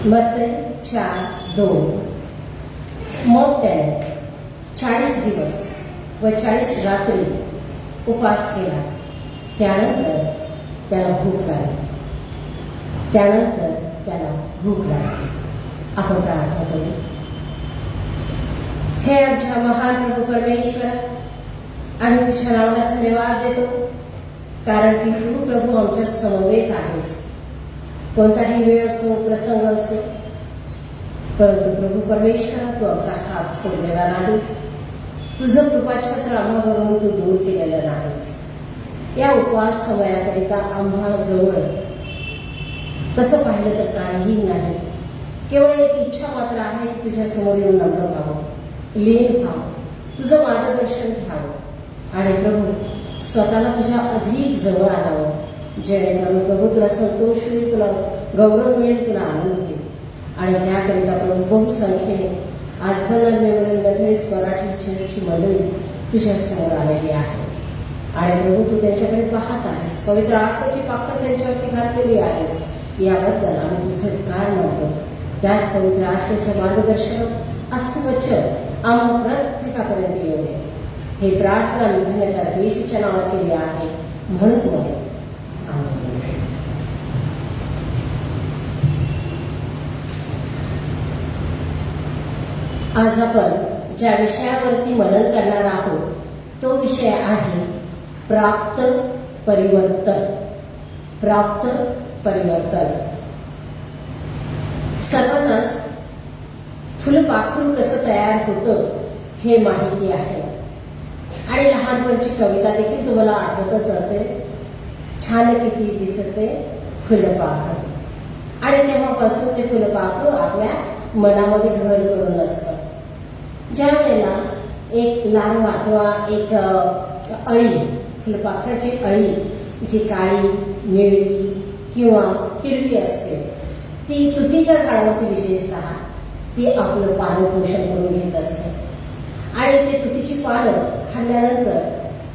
मत्तई 4:2. मग त्याने 40 दिवस व 40 रात्री उपास केला. त्यानंतर त्याला भूक लागली. आपण प्रार्थना करू. हे आमच्या महान प्रभू परमेश्वर, आम्ही तुझ्या नावाला धन्यवाद देतो, कारण की तू प्रभू आमच्या समवेत आहेस. कोणताही वेळ असो, प्रसंग असो, परंतु प्रभू परमेश्वरा तू आमचा हात सोडलेला नाहीस. तुझं कृपाछत्र आम्हावरून तू दूर केलेलं नाहीस. या उपवास समयाकरिता आम्हा जवळ तसं पाहिलं तर काहीही नाही. केवळ एक इच्छा मात्र आहे की तुझ्या समोर येऊन नम्र व्हावं, लीन व्हावं, तुझं मार्गदर्शन घ्यावं आणि प्रभू स्वतःला तुझ्या अधिक जवळ आणावं, जेणेकरून प्रभू तुला संतोष होईल, तुला गौरव मिळेल, तुला आनंद होईल. आणि त्याकरिता प्रभू बहुसंख्येने आज बर्नर मेमोरियल मेथडिस्ट मराठी चर्चची मंडळी तुझ्या समोर आलेली आहे. आणि प्रभू तू त्यांच्याकडे पाहत आहेस, पवित्र आत्म्याची पाखर त्यांच्यावरती घातलेली आहेस. याबद्दल आम्ही तुझे उपकार मानतो. त्याच पवित्र आत्म्याच्या मार्गदर्शनात आजचं वचन आम्हा प्रत्येकापर्यंत येऊ दे. हे प्रार्थना आम्ही धन्यकारक येशूच्या नावात केली आहे म्हणून तू आहे. आज आपण ज्या विषयावरती मनन करणार आहोत तो विषय आहे प्राप्त परिवर्तन. प्राप्त परिवर्तन. सर्वांनाच फुलपाखरू कसं तयार होतं हे माहिती आहे आणि लहानपणची कविता देखील तुम्हाला आठवतच असेल. छान किती दिसते फुलपाखरू. आणि तेव्हापासून ते फुलपाखरू आपल्या मनामध्ये घर करून असतं. ज्या वेळेला एक लार्वा किंवा एक अळी, फुलपाखराची अळी जी काळी, निळी किंवा हिरवी असते, ती तुतीच्या झाडावरती विशेषतः ती आपलं पालन पोषण करून घेत असते. आणि ते तुतीची पानं खाल्ल्यानंतर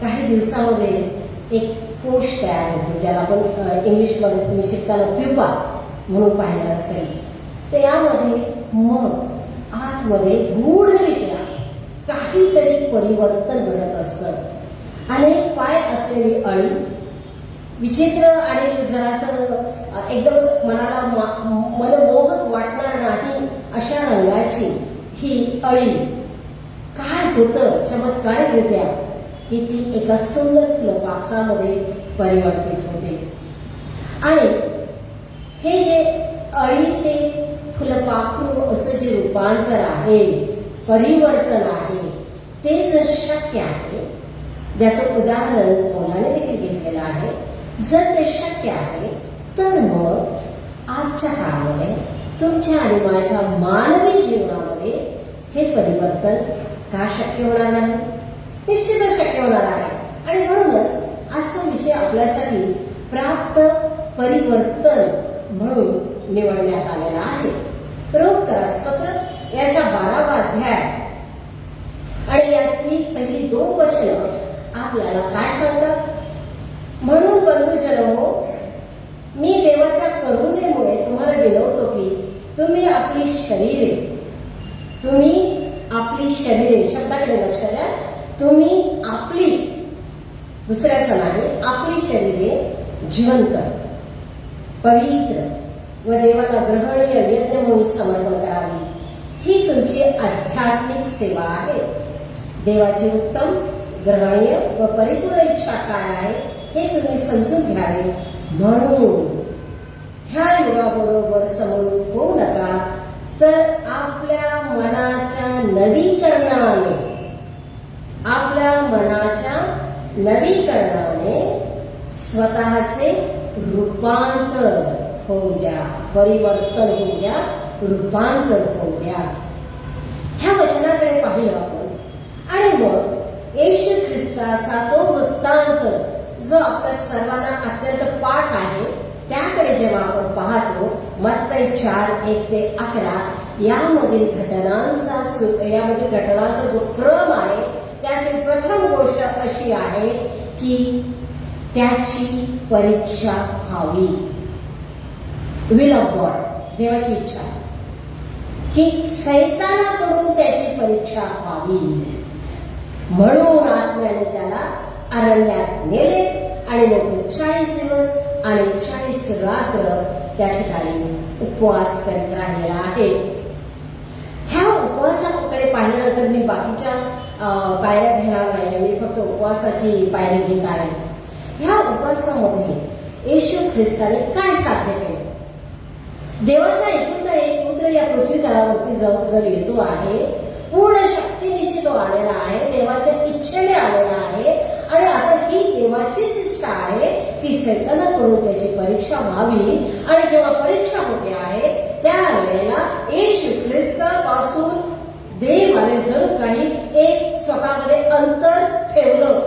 काही दिवसामध्ये एक कोश तयार होतो, ज्याला आपण इंग्लिशमध्ये तुम्ही शिकताना प्युपा म्हणून पाहिलं असेल. तर यामध्ये मग आतमध्ये गूढरित्या काहीतरी परिवर्तन घडत असतं. अनेक पाय असलेली अळी, विचित्र आणि जरासं एकदमच मनाला मनमोहक वाटणार नाही अशा रंगाची ही अळी काय होतं चमत्कारिकरित्या की ती एका सुंदर फुलपाखरामध्ये परिवर्तित होते. आणि हे जे अळी ते फुलपाखरू असं जे रूपांतर आहे, परिवर्तन आहे, ते जर शक्य आहे, ज्याचं उदाहरण पौलाने देखील घेतलेलं आहे, जर ते शक्य आहे, तर मग आजच्या काळामध्ये तुमच्या आणि माझ्या मानवी जीवनामध्ये हे परिवर्तन का शक्य होणार नाही? निश्चितच शक्य होणार आहे. आणि म्हणूनच आजचा विषय आपल्यासाठी प्राप्त परिवर्तन म्हणून निवडण्यात आलेला आहे. रोमकरासपत्र याचा 12वा अध्याय आणि यातली पहिली 2 वचनं आपल्याला काय सांगतात? म्हणून बंधुजनो, मी देवाच्या करुणेमुळे तुम्हाला विनवतो की तुम्ही आपली शरीरे शब्दाकडे लक्ष द्या. तुम्ही आपली, दुसऱ्याचं नाही, आपली शरीरे जिवंत, पवित्र व देवाला ग्रहणीय यज्ञ म्हणून समर्पण करावी. ही तुमची आध्यात्मिक सेवा आहे. देवाची उत्तम, ग्रहणीय व परिपूर्ण इच्छा काय आहे हे तुम्ही समजून घ्यावे. म्हणून ह्या युगाबरोबर समरूप होऊ नका, तर आपल्या मनाच्या नवीकरणाने स्वतःचे रूपांतर होऊ द्या, परिवर्तन होऊ द्या, रूपांतर होऊ द्या. ह्या वचनाकडे पाहिलं आपण आणि मग येशू ख्रिस्ताचा तो वृत्तांत जो आपल्या सर्वांना अत्यंत पाठ आहे, त्याकडे जेव्हा आपण पाहतो, मत्तई 4:1-11 यामधील घटनांचा जो क्रम आहे, त्यातील प्रथम गोष्ट अशी आहे की त्याची परीक्षा व्हावी. विल ऑफ गॉड, देवाची इच्छा की सैतानाकडून त्याची परीक्षा व्हावी. म्हणून आत्म्याने त्याला अरण्यात नेले आणि मग 40 दिवस आणि 40 रात्र त्या ठिकाणी उपवास करीत राहिलेला आहे. ह्या उपवासाकडे पाहिल्यानंतर मी बाकीच्या पायऱ्या घेणार नाही, मी फक्त उपवासाची पायरी घेत आहे. ह्या उपवासामध्ये येशू ख्रिस्ताने काय साध्य केले? देवाचा एकुलता एक पुत्र या पृथ्वी तलावरती जर येतो आहे, पूर्ण शक्तीनिशी तो आलेला आहे, देवाच्या इच्छेने आलेला आहे. आणि आता ही देवाचीच इच्छा आहे की सैतानाकडून त्याची परीक्षा व्हावी. आणि जेव्हा परीक्षा होते आहे, त्यावेळेला येशू ख्रिस्तापासून देवाने जर काही एक स्वतःमध्ये अंतर ठेवलं.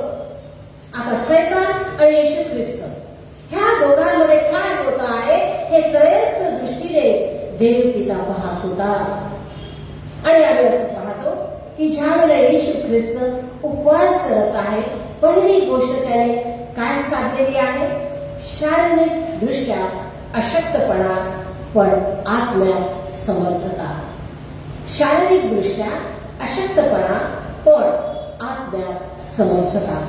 आता सैतान आणि येशू ख्रिस्त ह्या दोघांमध्ये काय होत आहे हे त्रयस्थ दृष्टीने देव पिता पाहत होता. आणि आम्ही असं पाहतो की ज्यावेळेला येशू ख्रिस्त उपवास करत आहे, पहिली गोष्ट त्याने काय साधलेली आहे? शारीरिक दृष्ट्या अशक्तपणा पण आत्म्यात समर्थता. शारीरिक दृष्ट्या अशक्तपणा पण आत्म्यात समर्थता.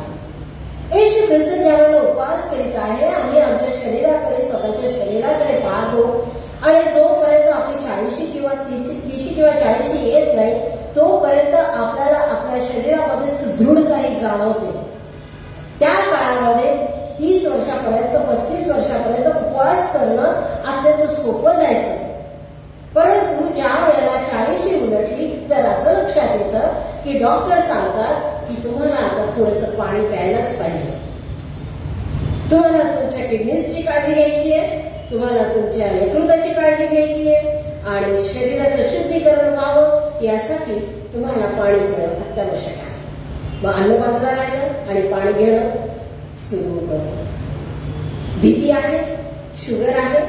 येशू ख्रिस्त ज्यावेळेला उपवास करीत आहे, आम्ही आमच्या शरीराकडे, स्वतःच्या शरीराकडे पाहतो आणि जोपर्यंत आपली 40 किंवा 30 किंवा 40 येत नाही, तोपर्यंत आपल्याला आपल्या शरीरामध्ये सुदृढ काही जाणवते. त्या काळामध्ये 30 वर्षापर्यंत 35 वर्षापर्यंत उपवास करणं अत्यंत सोपं जायचं. परंतु ज्या वेळेला 40 उलटली तर असं लक्षात येतं की डॉक्टर सांगतात की तुम्हाला आता थोडंसं पाणी प्यायलाच पाहिजे, तुम्हाला तुमच्या किडनीजची काळजी घ्यायची आहे, तुम्हाला तुमच्या यकृताची काळजी घ्यायची आहे आणि शरीराचं शुद्धीकरण व्हावं यासाठी तुम्हाला पाणी पिणं अत्यावश्यक आहे. मग अन्न बाजूला राहिलं आणि पाणी घेणं सुरू होतं. बीपी आहे, शुगर आहे,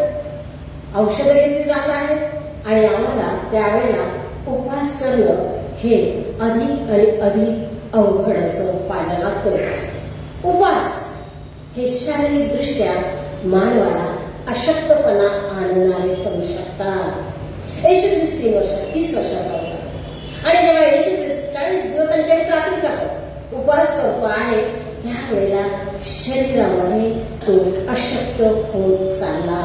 औषधं घेतली जात आहेत आणि आम्हाला त्यावेळेला उपवास करणं हे अधिक आणि अधिक अवघड असं पाहायला लागतं. उपवास हे शारीरिक दृष्ट्या मानवाला अशक्तपणा आणणारे ठरू शकतात. येशू ख्रिस्त 30 वर्षाचा होता आणि जेव्हा येशू ख्रिस्त 40 दिवस आणि 40 रात्रीचा उपवास करतो आहे, त्यावेळेला शरीरामध्ये तो अशक्त होत चालला.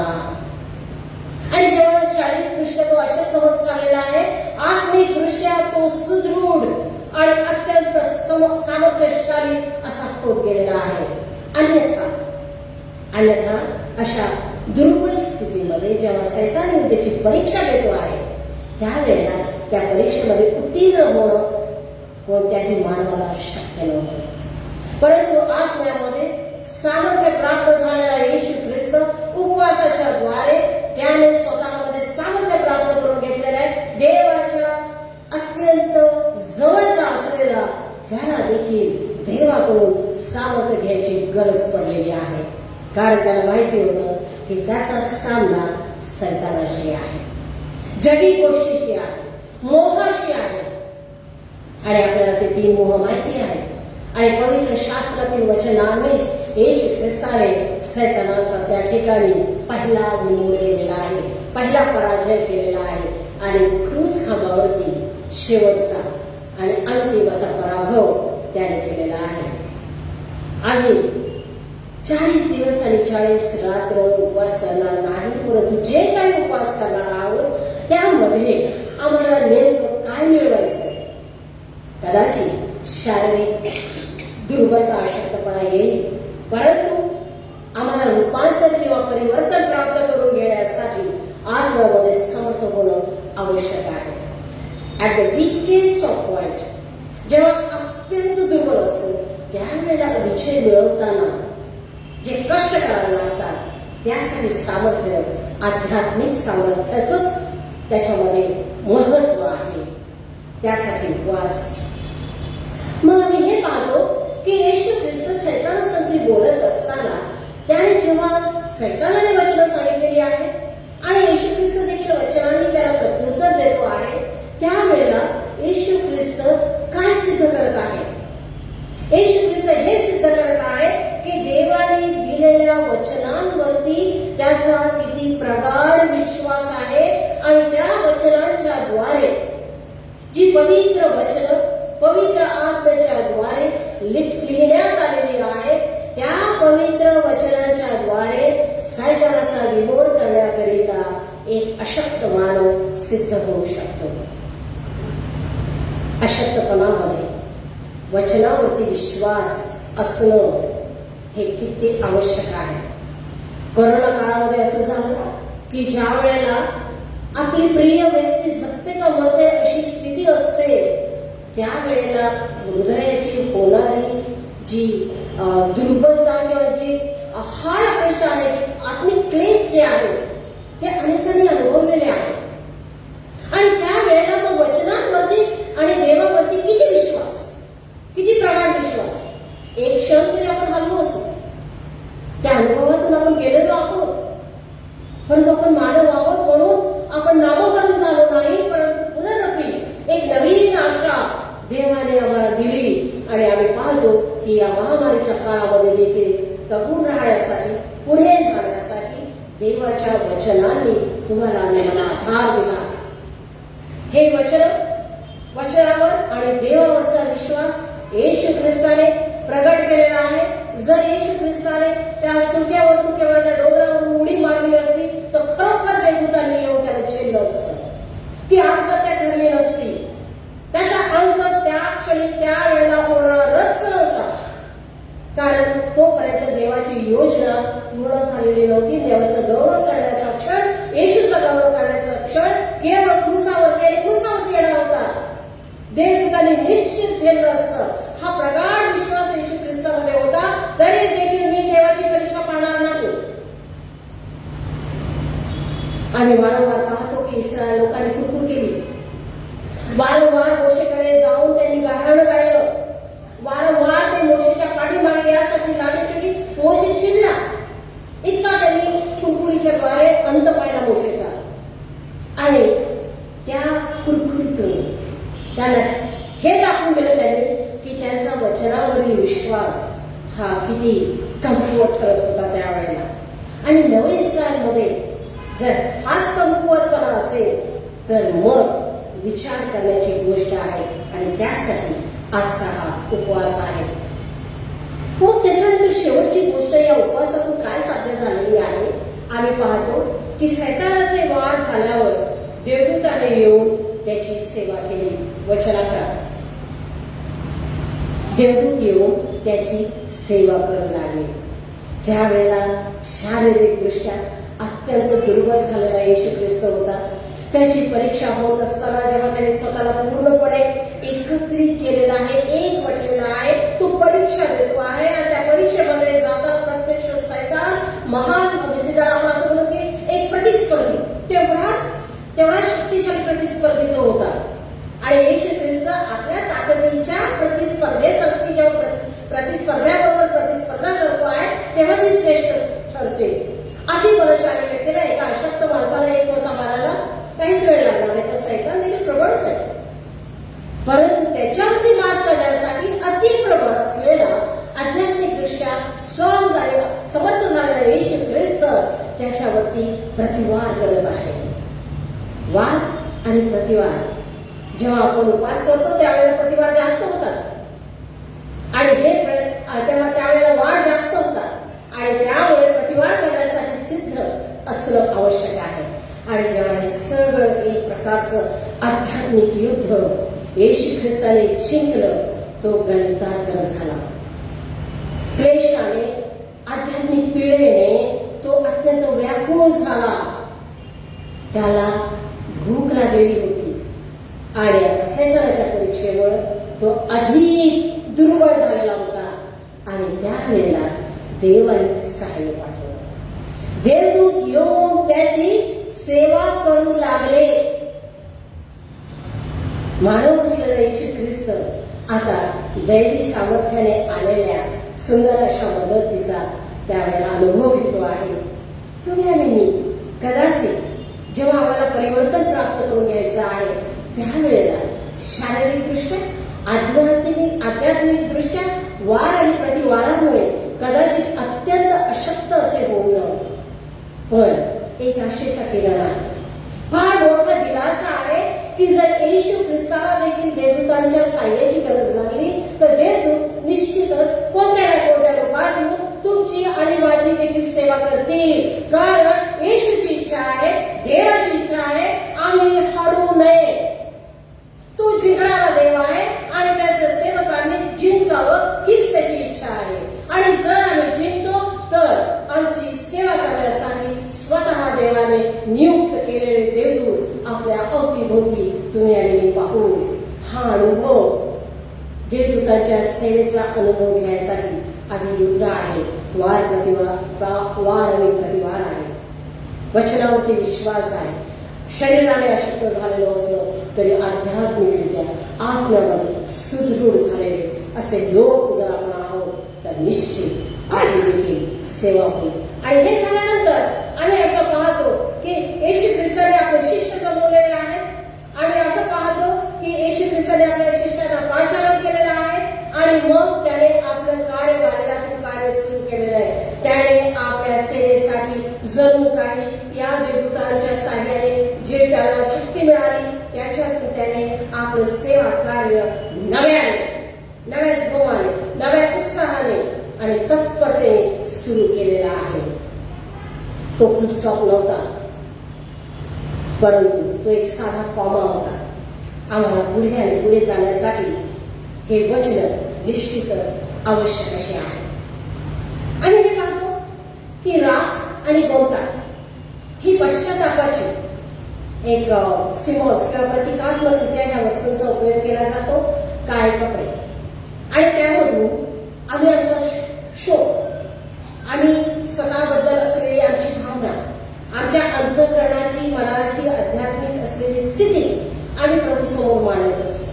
आणि जेव्हा शारीरिक दृष्ट्या तो अशक्त होत चाललेला आहे, आत्मिक दृष्ट्या तो सुदृढ आणि अत्यंत सामर्थ्यशाली असा होत गेलेला आहे. अन्यथा अशा दुर्बल स्थितीमध्ये जेव्हा सैतान युद्धाची परीक्षा देतो आहे त्यावेळेला त्या परीक्षेमध्ये उत्तीर्ण होणं कोणत्याही मानवाला शक्य नव्हतं, परंतु आत्म्यामध्ये सामर्थ्य प्राप्त झालेला येशू ख्रिस्त उपवासाच्या द्वारे त्याने स्वतःमध्ये सामर्थ्य प्राप्त करून घेतलेलं आहे. देवाच्या अत्यंत जवळचा असलेला त्याला देखील देवाकडून सामर्थ्य घ्यायची गरज पडलेली आहे, कारण त्याला माहिती होतं की त्याचा सामना सैतानाशी आहे, जगी गोष्टीशी आहे, मोहाशी आहे. आणि आपल्याला ते 3 मोह माहिती आहे. आणि पवित्र शास्त्रातील वचनानेच येशू ख्रिस्ताने सैतानाचा त्या ठिकाणी पहिला विमोड केलेला आहे, पहिला पराजय केलेला आहे. आणि क्रूस खांबावरती शेवटचा आणि अंतिम असा पराभव त्याने केलेला आहे. आम्ही 40 दिवस आणि 40 रात्र उपवास करणार नाही, परंतु जे काही उपवास करणार आहोत त्यामध्ये आम्हाला नेमकं काय मिळवायचं? कदाचित शारीरिक दुर्बलता, अशक्तपणा येईल, परंतु आम्हाला रूपांतर किंवा परिवर्तन प्राप्त करून घेण्यासाठी आत्म्यामध्ये समर्थ होणं आवश्यक आहे. At the weakest of point, जेव्हा अत्यंत दुर्बल असतो त्यावेळेला विजय मिळवताना जे कष्ट करावे लागतात त्यासाठी सामर्थ्य, आध्यात्मिक सामर्थ्याच त्याच्यामध्ये महत्व आहे. त्यासाठी उपवास. मग आम्ही हे पाहतो की येशू ख्रिस्त सैतानासंगती बोलत असताना त्याने जेव्हा सैतानाने वचनं सांगितलेली आहे आणि येशू ख्रिस्त देखील वचनांनी त्याला प्रत्युत्तर देतो आहे, त्यावेळेला येशू ख्रिस्त काय सिद्ध करत आहे? येशू ख्रिस्त हे सिद्ध करत आहे की देवाने दिलेल्या वचनांवरती त्याचा किती प्रगाढ विश्वास आहे आणि त्या वचनांच्या द्वारे जी पवित्र वचनं पवित्र आत्म्याच्या द्वारे लिहिण्यात आलेली आहे त्या पवित्र वचनाच्या द्वारे सैतानाचा विमोड करण्याकरिता एक अशक्त मानव सिद्ध होऊ शकतो. अशक्तपणामध्ये वचनावरती विश्वास असणं हे किती आवश्यक आहे. कोरोना काळामध्ये असं झालं की ज्या वेळेला आपली प्रिय व्यक्ती जगते का मरते अशी स्थिती असते त्यावेळेला हृदयाची होणारी जी दुर्बलता किंवा जी हाल अपेक्षा आहे, की आत्मिक क्लेश जे आहे ते अनेकांनी अनुभवलेले आहे. आणि त्यावेळेला मग वचनांवरती आणि देवावरती किती विश्वास, किती प्रगाढ विश्वास. एक क्षण तरी आपण हरलो असतो, त्या अनुभवातून आपण गेलेलो आहोत, परंतु आपण मानव आहोत म्हणून आपण नामोहरण झालो नाही, परंतु पुनरपी एक नवीन आशा देवाने आम्हाला दिली. आणि आम्ही पाहतो की या महामारीच्या काळामध्ये देखील तगून राहण्यासाठी, पुढे जाण्यासाठी देवाच्या वचनांनी तुम्हाला आणि मला आधार दिला. हे वचनावर आणि देवावरचा विश्वास येशू ख्रिस्ताने प्रगट केलेला आहे. जर येशू ख्रिस्ताने त्या सुट्यावरून किंवा त्या डोंगरावरून उडी मारली असती तर खरोखर देवदूतांनी येऊन त्याला झेललं असतं, ती आत्महत्या ठरली नसती. त्याचा अंत त्या क्षणी त्या वेळेला होणारच नव्हता, कारण तोपर्यंत देवाची योजना पूर्ण झालेली नव्हती. देवाचा गौरव करण्याचा क्षण, येशूचा गौरव करण्याचा क्षण केवळ क्रूसावरती आणि क्रूसावरती येणार होता. देवदूतांनी निश्चित झेललं असतं. हा प्रगाढ विश्वास येशू ख्रिस्तामध्ये होता. तरी देखील मी देवाची परीक्षा पाहणार नाही. आम्ही वारंवार पाहतो की इस्रायल लोकांनी कुरकुर केली, वारंवार मोशेकडे जाऊन त्यांनी गाऱ्हाणं गायलं, वारंवार ते मोशेच्या पाठीमागे यासाठी लागण्यासाठी मोशे चिडला. इतका त्यांनी कुरकुरीच्या द्वारे अंत पाहिला मोशेचा. आणि त्या कुरकुरीतून त्यांना हे दाखवून दिलं त्यांनी की त्यांचा वचनावरील विश्वास हा किती कमकुवत करत होता त्यावेळेला. आणि नवे इस्रायलमध्ये जर हाच कमकुवतपणा असेल तर मग विचार करण्याची गोष्ट आहे. आणि त्यासाठी आजचा हा उपवास आहे. मग त्याच्यानंतर शेवटची गोष्ट या उपवासातून काय साध्य झालेली आहे? आम्ही पाहतो की सैतानाचे वार झाल्यावर देवदूताने येऊन त्याची सेवा केली. वचनात देवदूत येऊन त्याची सेवा करू लागले. ज्या वेळेला शारीरिक दृष्ट्या अत्यंत दुर्बळ झालेला येशू ख्रिस्त होता. त्याची परीक्षा होत असताना जेव्हा त्याने स्वतःला पूर्णपणे एकत्रित केलेला आहे, एक म्हटलेला आहे, तो परीक्षा देतो आहे आणि त्या परीक्षेमध्ये जातात प्रत्यक्ष सैतान महान, म्हणजे जर आपण असं म्हणू की एक प्रतिस्पर्धी, तेवढा शक्तिशाली प्रतिस्पर्धी तो होता. आणि येशू ख्रिस्त आपल्या ताकदीच्या प्रतिस्पर्धेसाठी जेव्हा प्रतिस्पर्ध्याबरोबर प्रतिस्पर्धा करतो आहे तेव्हा ती श्रेष्ठ ठरते. अतिबलशाली व्यक्तीला एका अशक्त माणसाला एक कोसा मारायला काहीच वेळ लागणार नाही, पण सैतान देखील प्रबळच आहे. परंतु त्याच्यावरती मात करण्यासाठी अतिप्रबळ असलेला, आध्यात्मिक दृष्ट्या स्ट्रॉंग आणि समर्थ झालेला येशू ख्रिस्त त्याच्यावरती प्रतिवार करत आहे. वाद आणि प्रतिवार, जेव्हा आपण उपवास करतो त्यावेळेला प्रतिवार जास्त होतात आणि तेव्हा त्यावेळेला वाद जास्त होतात आणि त्यामुळे प्रतिवार करण्यासाठी सिद्ध असणं आवश्यक आहे. आणि जेव्हा हे सगळं एक प्रकारचं आध्यात्मिक युद्ध येशू ख्रिस्ताने जिंकलं, तो गणितार्थ झाला. क्लेशाने, आध्यात्मिक पीडेने तो अत्यंत व्याकुळ झाला. त्याला भूक लागलेली होती आणि आता सैतानाच्या परीक्षेमुळे तो अधिक दुर्बळ झालेला होता. आणि त्यावेळेला देवाने सहाय्य पाठवलं. देवदूत येऊन त्याची सेवा करू लागले. मानव असलेला येशू ख्रिस्त आता दैवी सामर्थ्याने आलेल्या सुंदर अशा मदतीचा त्यावेळेला अनुभव घेतो आहे. तुम्ही आणि मी कदाचित जेव्हा आम्हाला परिवर्तन प्राप्त करून घ्यायचं आहे त्यावेळेला शारीरिक दृष्ट्या, आध्यात्मिक दृष्ट्या वार आणि प्रतिवारामुळे कदाचित अत्यंत अशक्त असे होऊन जाऊ. पण एक आशेचा किरण आहे, फार मोठा दिलासा आहे की जर येशू ख्रिस्ताला देखील देवदूतांच्या सहाय्याची गरज लागली तर देवदूत निश्चितच कोणत्या ना कोणत्या रूपात येऊन तुमची आणि माझी देखील सेवा करतील. कारण येशूची इच्छा आहे, देवाची इच्छा आहे आम्ही हरू नये. तो जिंकणारा देव आहे आणि त्याच्या सेवकांनी जिंकावं हीच त्याची इच्छा आहे. आणि जर आम्ही जिंकतो तर आमची सेवा करण्यासाठी स्वतः देवाने नियुक्त केलेले देवदूत आपल्या अवतीभोवती तुम्ही आणि मी पाहू. हा अनुभव, देवदूतांच्या सेवेचा अनुभव घ्यायसाठी आधी युद्ध आहे, वार आणि प्रतिवार आहे, वचनावरती विश्वास आहे. शरीराने अशक्त झालेलो असलं तरी आध्यात्मिकरित्या आत्म्यामध्ये सुदृढ झालेले असे लोक जर आपण आहोत तर निश्चित आपली देखील सेवा होईल. आणि हे झाल्यानंतर आम्ही असं पाहतो की येशू ख्रिस्ताने आपले शिष्य जमवलेले आहेत. आम्ही असं पाहतो की येशू ख्रिस्ताने आपल्या शिष्यांना पाचारण केलेलं आहे आणि मग त्याने आपलं वारणातील कार्य सुरू केलेलं आहे. त्याने आपल्या सेवेसाठी जणू काही या देवदूतांच्या साह्याने जे त्याला शक्ती मिळाली त्याच्यातून त्याने आपलं सेवा कार्य नव्या जोमाने, नव्या उत्साहाने आणि तत्परतेने सुरू केलेला आहे. तो फुल स्टॉप नव्हता, परंतु तो एक साधा कॉमा होता. आम्हाला पुढे आणि पुढे जाण्यासाठी हे वचन निश्चितच आवश्यक असे आहे. आणि हे पाहतो की राख आणि गोंताट ही पश्चातापाची एक सिम्बॉल्स किंवा प्रतिकात्मकरित्या ह्या वस्तूंचा उपयोग केला जातो. काळे कपडे आणि त्यामधून आम्ही आमचा शोक, आम्ही स्वतःबद्दल असलेली आमची भावना, आमच्या अंतःकरणाची, मनाची आध्यात्मिक असलेली स्थिती आम्ही प्रभूसमोर मांडत असतो.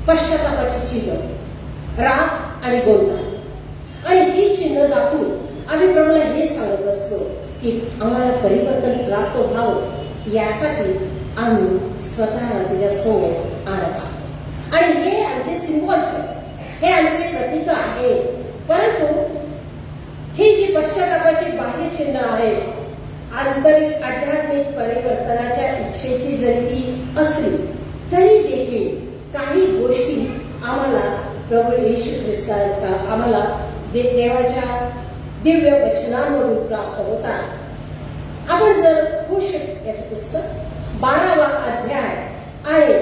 पश्चातापाची चिन्ह राग आणि गोंधळ आणि ही चिन्ह दाखवून आम्ही प्रभूला हे सांगत असतो की आम्हाला परिवर्तन प्राप्त व्हावं यासाठी आम्ही स्वतःला तुझ्यासमोर आणत आहोत. आणि हे आमचे सिम्बॉल्स आहेत, हे आमचे प्रतीक आहे. परंतु ही जी पश्चातापाची बाह्य चिन्ह आहेत, आंतरिक आध्यात्मिक परिवर्तनाच्या इच्छेची जरी ती असली तरी देखील काही गोष्टी आम्हाला प्रभू येशू ख्रिस्ता आम्हाला देवाच्या दिव्य वचनांमधून प्राप्त होतात. आपण जर होशे याचं पुस्तक 12वा अध्याय आणि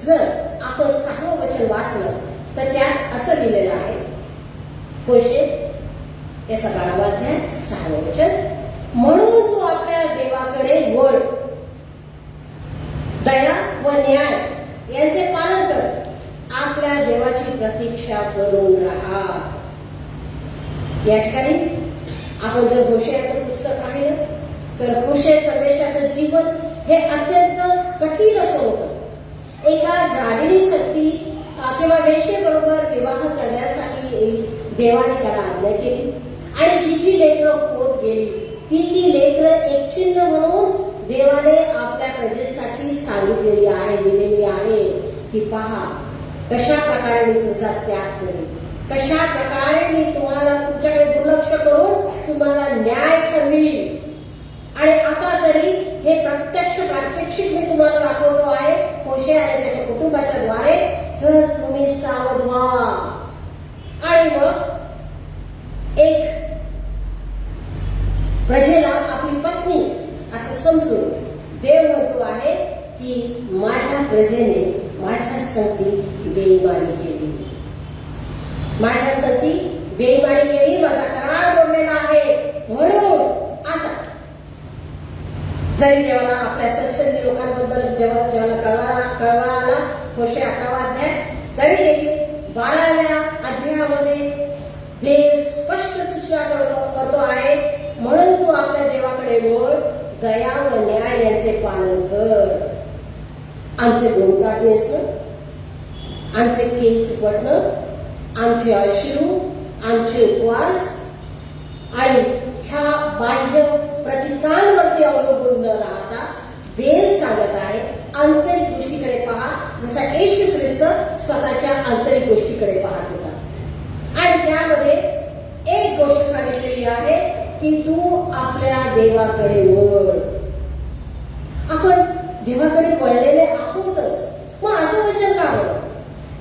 जर आपण 6वं वचन वाचलं तर त्यात असं लिहिलेलं आहे. होशे याचा 12वा अध्याय 6वं वचन, म्हणून तू आपल्या देवाकडे वळ. दया व न्याय यांचे पालन कर. आपल्या देवाची प्रतीक्षा करून राहा. या ठिकाणी आपण जर होशेयाचं पुस्तक पाहिलं तर होशे संदेशाचं जीवन हे अत्यंत कठीण असं होतं. एका जाणीनी सती किंवा वेश्येबरोबर विवाह करण्यासाठी देवाने त्याला आज्ञा केली आणि जी लेकरं होत गेली ती लेकरं एक चिन्ह म्हणून देवाने आपल्या प्रजेसाठी सांगितलेली आहे, दिलेली आहे की पहा कशा प्रकारे मी तुझा त्याग करेन, कशा प्रकारे मी तुम्हाला तुमच्याकडे दुर्लक्ष करून तुम्हाला न्याय ठरवी. आणि आता तरी हे प्रत्यक्ष प्रात्यक्षिक मी तुम्हाला दाखवतो आहे होशे आणि त्याच्या कुटुंबाच्या द्वारे. तर तुम्ही सावध व्हा. आणि मग एक प्रजेला आपली पत्नी असं समजून देव म्हणतो आहे की माझ्या प्रजेने माझ्या संगती बेईमानी केली, माझ्या संगती बेईमानी केली, माझा करार मोडलेला आहे. म्हणून आता जरी देवाला आपल्या स्वच्छंदी लोकांबद्दल देवाला कळवा आला होशे 11 अध्याय, तरी देखील 12व्या अध्यायामध्ये देव स्पष्ट सूचना करतो आहे म्हणून तू आपल्या देवाकडे वळ, दया व न्याय यांचे पालन कर. आमचे गुण काढणेसणं, आमचे केस उपटणं, आमचे अश्रू, आमचे उपवास आणि ह्या बाह्य प्रतीकांवरती अवलंबून न राहता देव सांगत आहे आंतरिक गोष्टीकडे पहा, जसा येशू ख्रिस्त स्वतःच्या आंतरिक गोष्टीकडे पाहत होता. आणि त्यामध्ये एक गोष्ट सांगितलेली आहे की तू आपल्या देवाकडे वळ. आपण देवाकडे वळलेले आहोतच, मग असं वचन का बरं?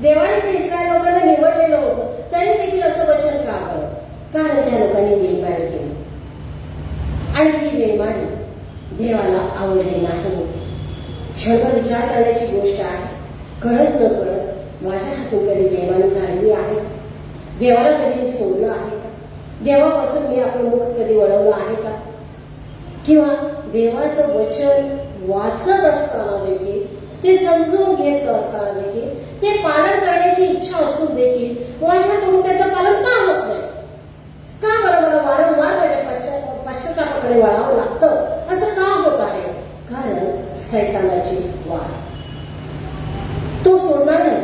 देवाने ते इस्रायल लोकांना निवडलेलं होतं तरी देखील असं वचन का बरं? कारण त्या लोकांनी बेईमानी केली आणि ती बेईमानी देवाला आवडली नाही. क्षणभर विचार करण्याची गोष्ट आहे. कळत न कळत माझ्या हातून कधी बेईमानी झालेली आहे? देवाला कधी मी सोडलं आहे का? देवापासून मी आपलं मुख कधी वळवलं आहे का? किंवा देवाचं वचन वाचत असताना देखील, ते समजून घेत असताना देखील, ते पालन करण्याची इच्छा असून देखील माझ्याकडून त्याचं पालन का होत नाही? का बरं मला वारंवार माझ्या पश्चातापाकडे वळावं लागतं? असं का होत आहे? कारण सैतानाची वार तो सोडणार नाही.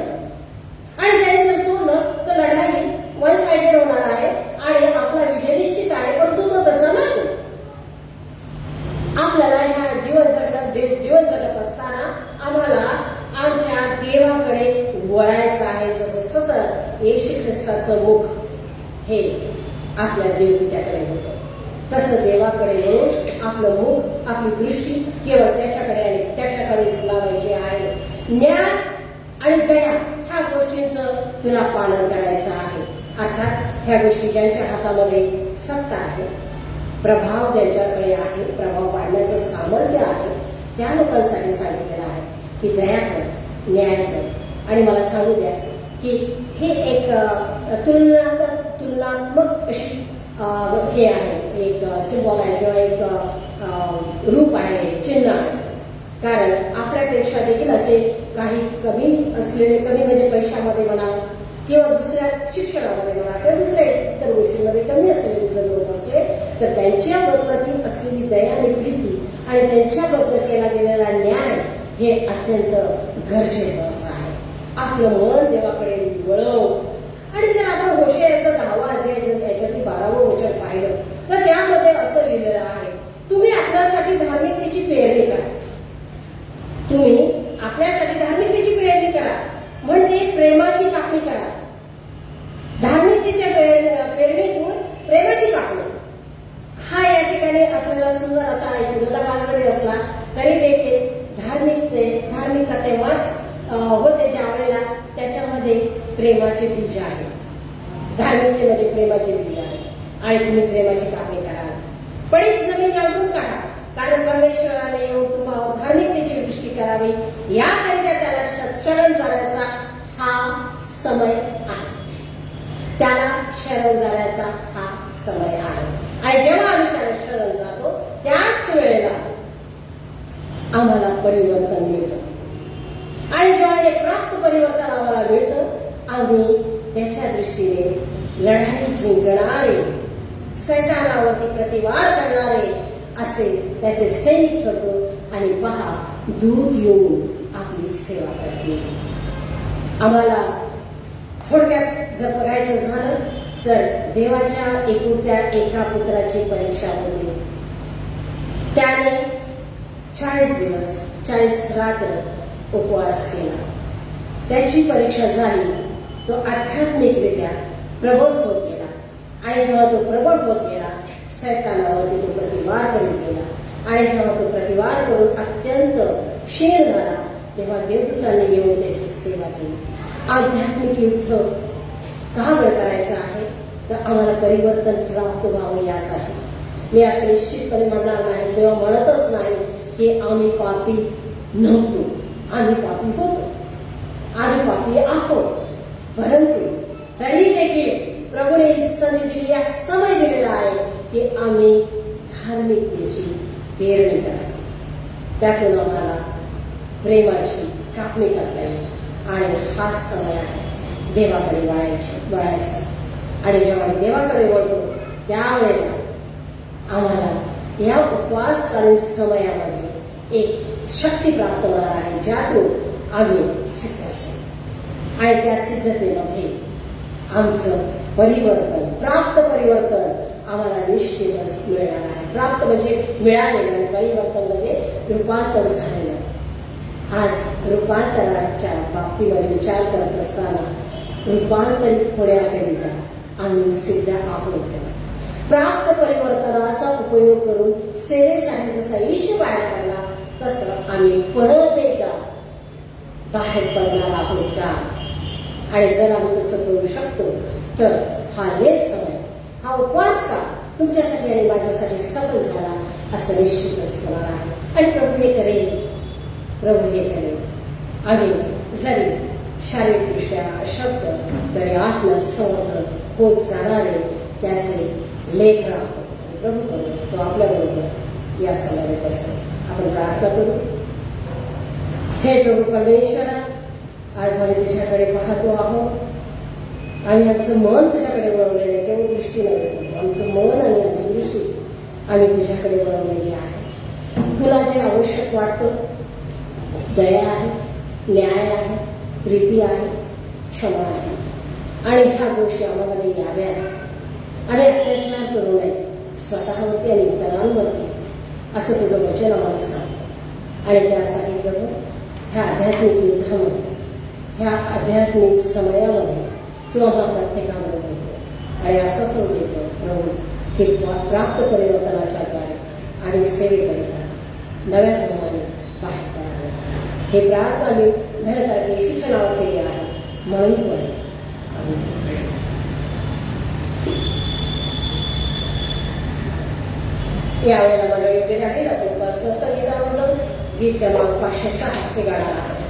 आणि त्याने जर सोडलं तर लढाई वन साइडेड होणार आहे आणि आपला विजय निश्चित आहे. परंतु तो तसा नाही. आपल्याला ह्या जीवन जगत असताना आम्हाला आमच्या देवाकडे वळायचं आहे. जसं सतत येशू ख्रिस्ताचं मुख हे आपल्या देवपित्याकडे होतं, तसं देवाकडे वळून आपलं मुख, आपली दृष्टी केवळ त्याच्याकडे आणि त्याच्याकडेच लावायची आहे. न्याय आणि दया ह्या गोष्टींचं तुला पालन करायचं आहे. अर्थात ह्या गोष्टी ज्यांच्या हातामध्ये सत्ता आहे, प्रभाव ज्यांच्याकडे आहे, प्रभाव पाडण्याचं सामर्थ्य आहे, त्या लोकांसाठी सांगितलेलं आहे की दया कर, न्याय कर. आणि मला सांगू द्या की हे एक तुलनात्मक अशी हे आहे, एक सिम्बॉल आहे किंवा एक रूप आहे, चिन्ह आहे. कारण आपल्यापेक्षा देखील असे काही कमी असलेले, कमी म्हणजे पैशामध्ये म्हणा किंवा दुसऱ्या शिक्षणामध्ये म्हणा किंवा दुसऱ्या इतर गोष्टींमध्ये कमी असलेले जर लोक असले तर त्यांच्याप्रती असलेली दया आणि प्रीती आणि त्यांच्याबद्दल केला गेलेला न्याय हे अत्यंत गरजेचं असं आहे. आपलं मन देवाकडे वळव. आणि जर आपण होशेयाचा 10वा अध्याय याच्यातली 12वं वचन पाहिलं तर त्यामध्ये असं लिहिलेलं आहे, तुम्ही आपल्यासाठी धार्मिकतेची पेरणी करा. तुम्ही आपल्यासाठी धार्मिकतेची पेरणी करा म्हणजे प्रेमाची कापणी करा. धार्मिकतेच्या पेरणीतून प्रेमाची कापणी हा या ठिकाणी असलेला सुंदर असा एक विरोधाभास जरी असला तरी देखील धार्मिकता तेव्हाच होते ज्या वेळेला त्याच्यामध्ये प्रेमाचे बीज आहे. धार्मिकतेमध्ये प्रेमाचे बीज आहे आणि तुम्ही प्रेमाची कापणी कराल. पडीत जमीन नांगरून काढा, कारण परमेश्वराने येऊन तुम्हाला धार्मिकतेची दृष्टी करावी याकरिता त्याला शरण जाण्याचा हा समय आहे. त्याला शरण जाण्याचा हा समय आहे. आणि जेव्हा आम्ही त्याला शरण जातो त्याच वेळेला आम्हाला परिवर्तन मिळतं. आणि जेव्हा हे प्राप्त परिवर्तन आम्हाला मिळतं, आम्ही त्याच्या दृष्टीने लढाई जिंकणारे, सैतानावरती प्रतिवार करणारे असे त्याचे सैनिक ठरतो. आणि पहा, दूत येऊन आपली सेवा करते. आम्हाला थोडक्यात जर बघायचं झालं तर देवाच्या एकुलत्या एका पुत्राची परीक्षा होती. त्याने 40 दिवस 40 रात्र उपवास केला. त्याची परीक्षा झाली. तो आध्यात्मिकरित्या प्रबळ होत गेला. आणि जेव्हा तो प्रबळ होत गेला, सैतानावरती तो प्रतिवार करीत गेला. आणि जेव्हा तो प्रतिवार करून अत्यंत क्षीण झाला, तेव्हा देवदूतांनी येऊन त्याची सेवा केली. आध्यात्मिक युद्ध का बरं करायचं आहे? तर आम्हाला परिवर्तन प्राप्त व्हावं यासाठी. मी असं निश्चितपणे म्हणणार नाही किंवा म्हणतच नाही की आम्ही पापी नव्हतो. आम्ही पापी होतो, आम्ही पापी आहोत. परंतु तरी देखील प्रभूने ही संधी दिली, या समय दिलेला आहे की आम्ही धार्मिकतेची पेरणी करावी. त्यातून आम्हाला प्रेमाची कापणी करता येईल. आणि हाच समय आहे देवाकडे वळायचा. आणि जेव्हा देवाकडे वळतो त्यावेळेला आम्हाला या उपवासकालीन समयामध्ये एक शक्ती प्राप्त होणार आहे, ज्यातून आम्ही सिद्ध असू. आणि त्या सिद्धतेमध्ये आमचं परिवर्तन, प्राप्त परिवर्तन आम्हाला निश्चितच मिळणार आहे. प्राप्त म्हणजे मिळालेलं, परिवर्तन म्हणजे रूपांतर झालेलं. आज रूपांतराच्या बाबतीमध्ये विचार करत असताना रूपांतरित होण्याकरिता आम्ही सिद्ध आहोत. प्राप्त परिवर्तनाचा उपयोग करून सेवेसाठी जसा येशू बाहेर पडला, तसं आम्ही परत एकदा बाहेर पडणार आहोत का? आणि जर आम्ही तसं करू शकतो तर हा लेट समय, हा उपवास का तुमच्यासाठी आणि माझ्यासाठी सफल झाला असं निश्चितच होणार आहे. आणि प्रभू हे करेल, प्रभू हे करेल. आम्ही जरी शारीरिकदृष्ट्या अशक्त तरी आत्म्यात समर्थ होत जाणारे त्याचे लेकर आहोत. प्रभू करू तो आपल्याबरोबर या समाजात बसतो. आपण प्रार्थना करू. हे प्रभू परमेश्वरा, आज आम्ही तुझ्याकडे पाहतो आहोत. आम्ही आमचं मन तुझ्याकडे वळवलेलं आहे, केवळ दृष्टी नव्हे, आमचं मन आणि आमची दृष्टी आम्ही तुझ्याकडे वळवलेली आहे. तुला जे आवश्यक वाटतं, दया आहे, न्याय आहे, प्रीती आहे, क्षमा आहे. आणि ह्या गोष्टी आम्हाला याव्यात. आम्ही अत्याचार करू नये स्वतःवरती आणि इतरांवरती, असं तुझं वचन आम्हाला सांगतं. आणि त्यासाठी प्रभू ह्या आध्यात्मिक युद्धामध्ये, ह्या आध्यात्मिक समयामध्ये तू आम्हा प्रत्येकामध्ये देतो. आणि असं करू देतो प्रभू की प्राप्त परिवर्तनाच्या द्वारे आणि सेवेकरिता नव्या समूहाने बाहेर पडावे. हे प्रार्थना मी धनकारक येशूच्या नावात केली आहे, म्हणून तू आहे. यावेळेला मंडळी येथे राहील. आपण उपासना संगीतामधून गीत क्रमांक 506 हे गाणं आहे.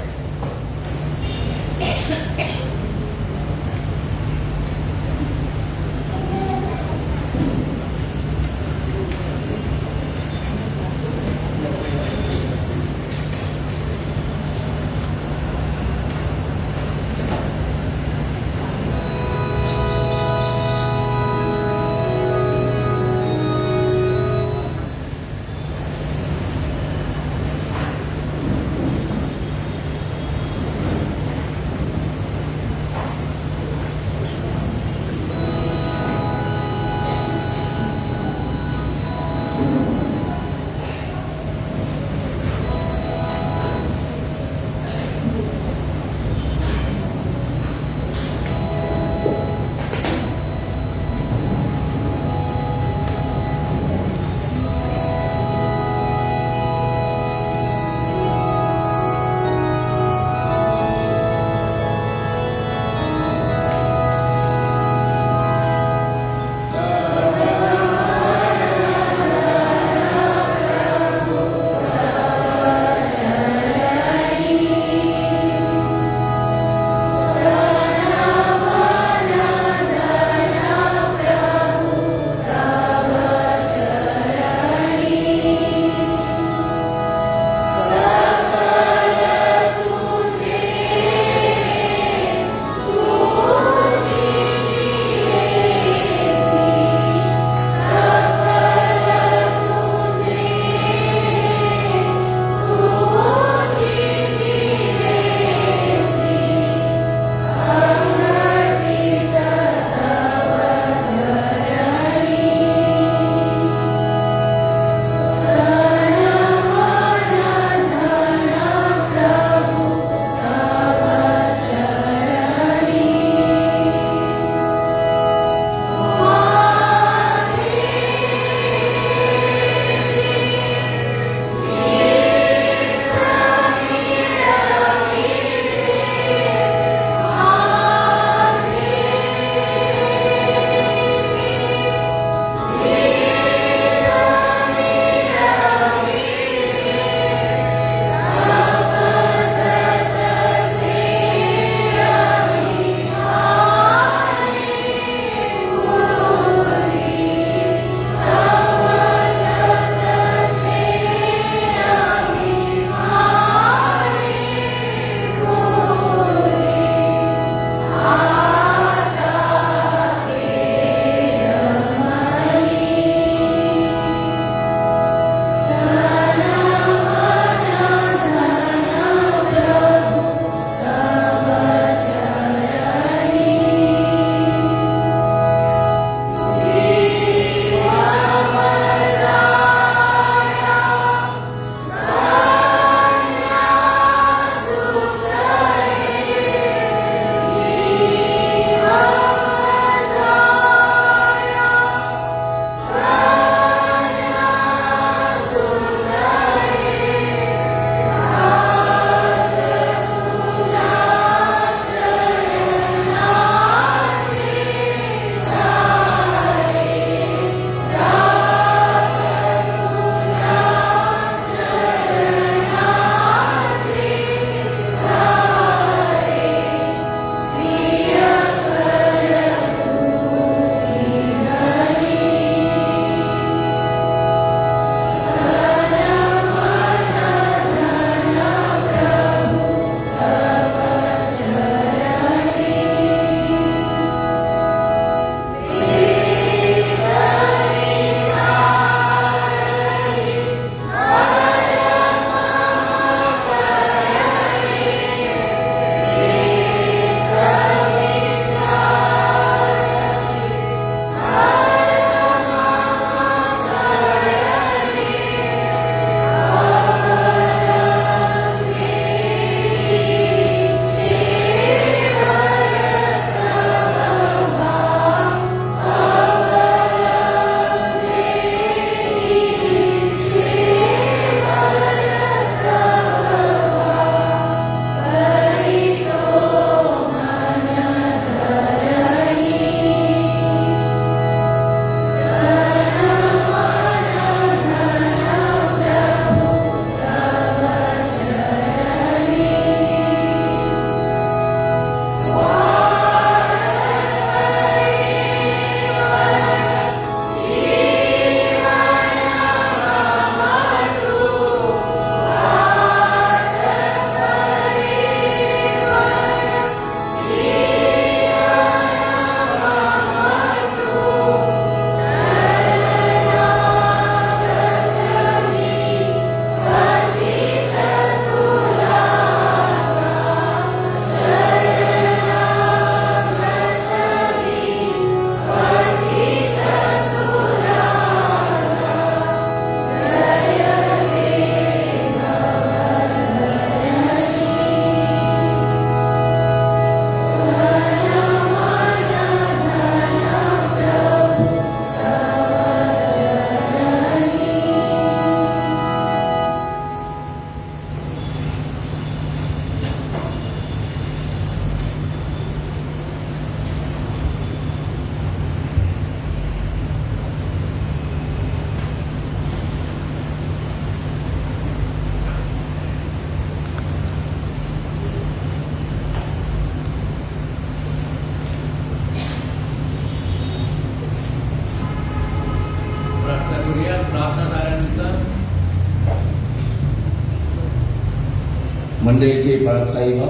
मंडळीचे बाळासाहेब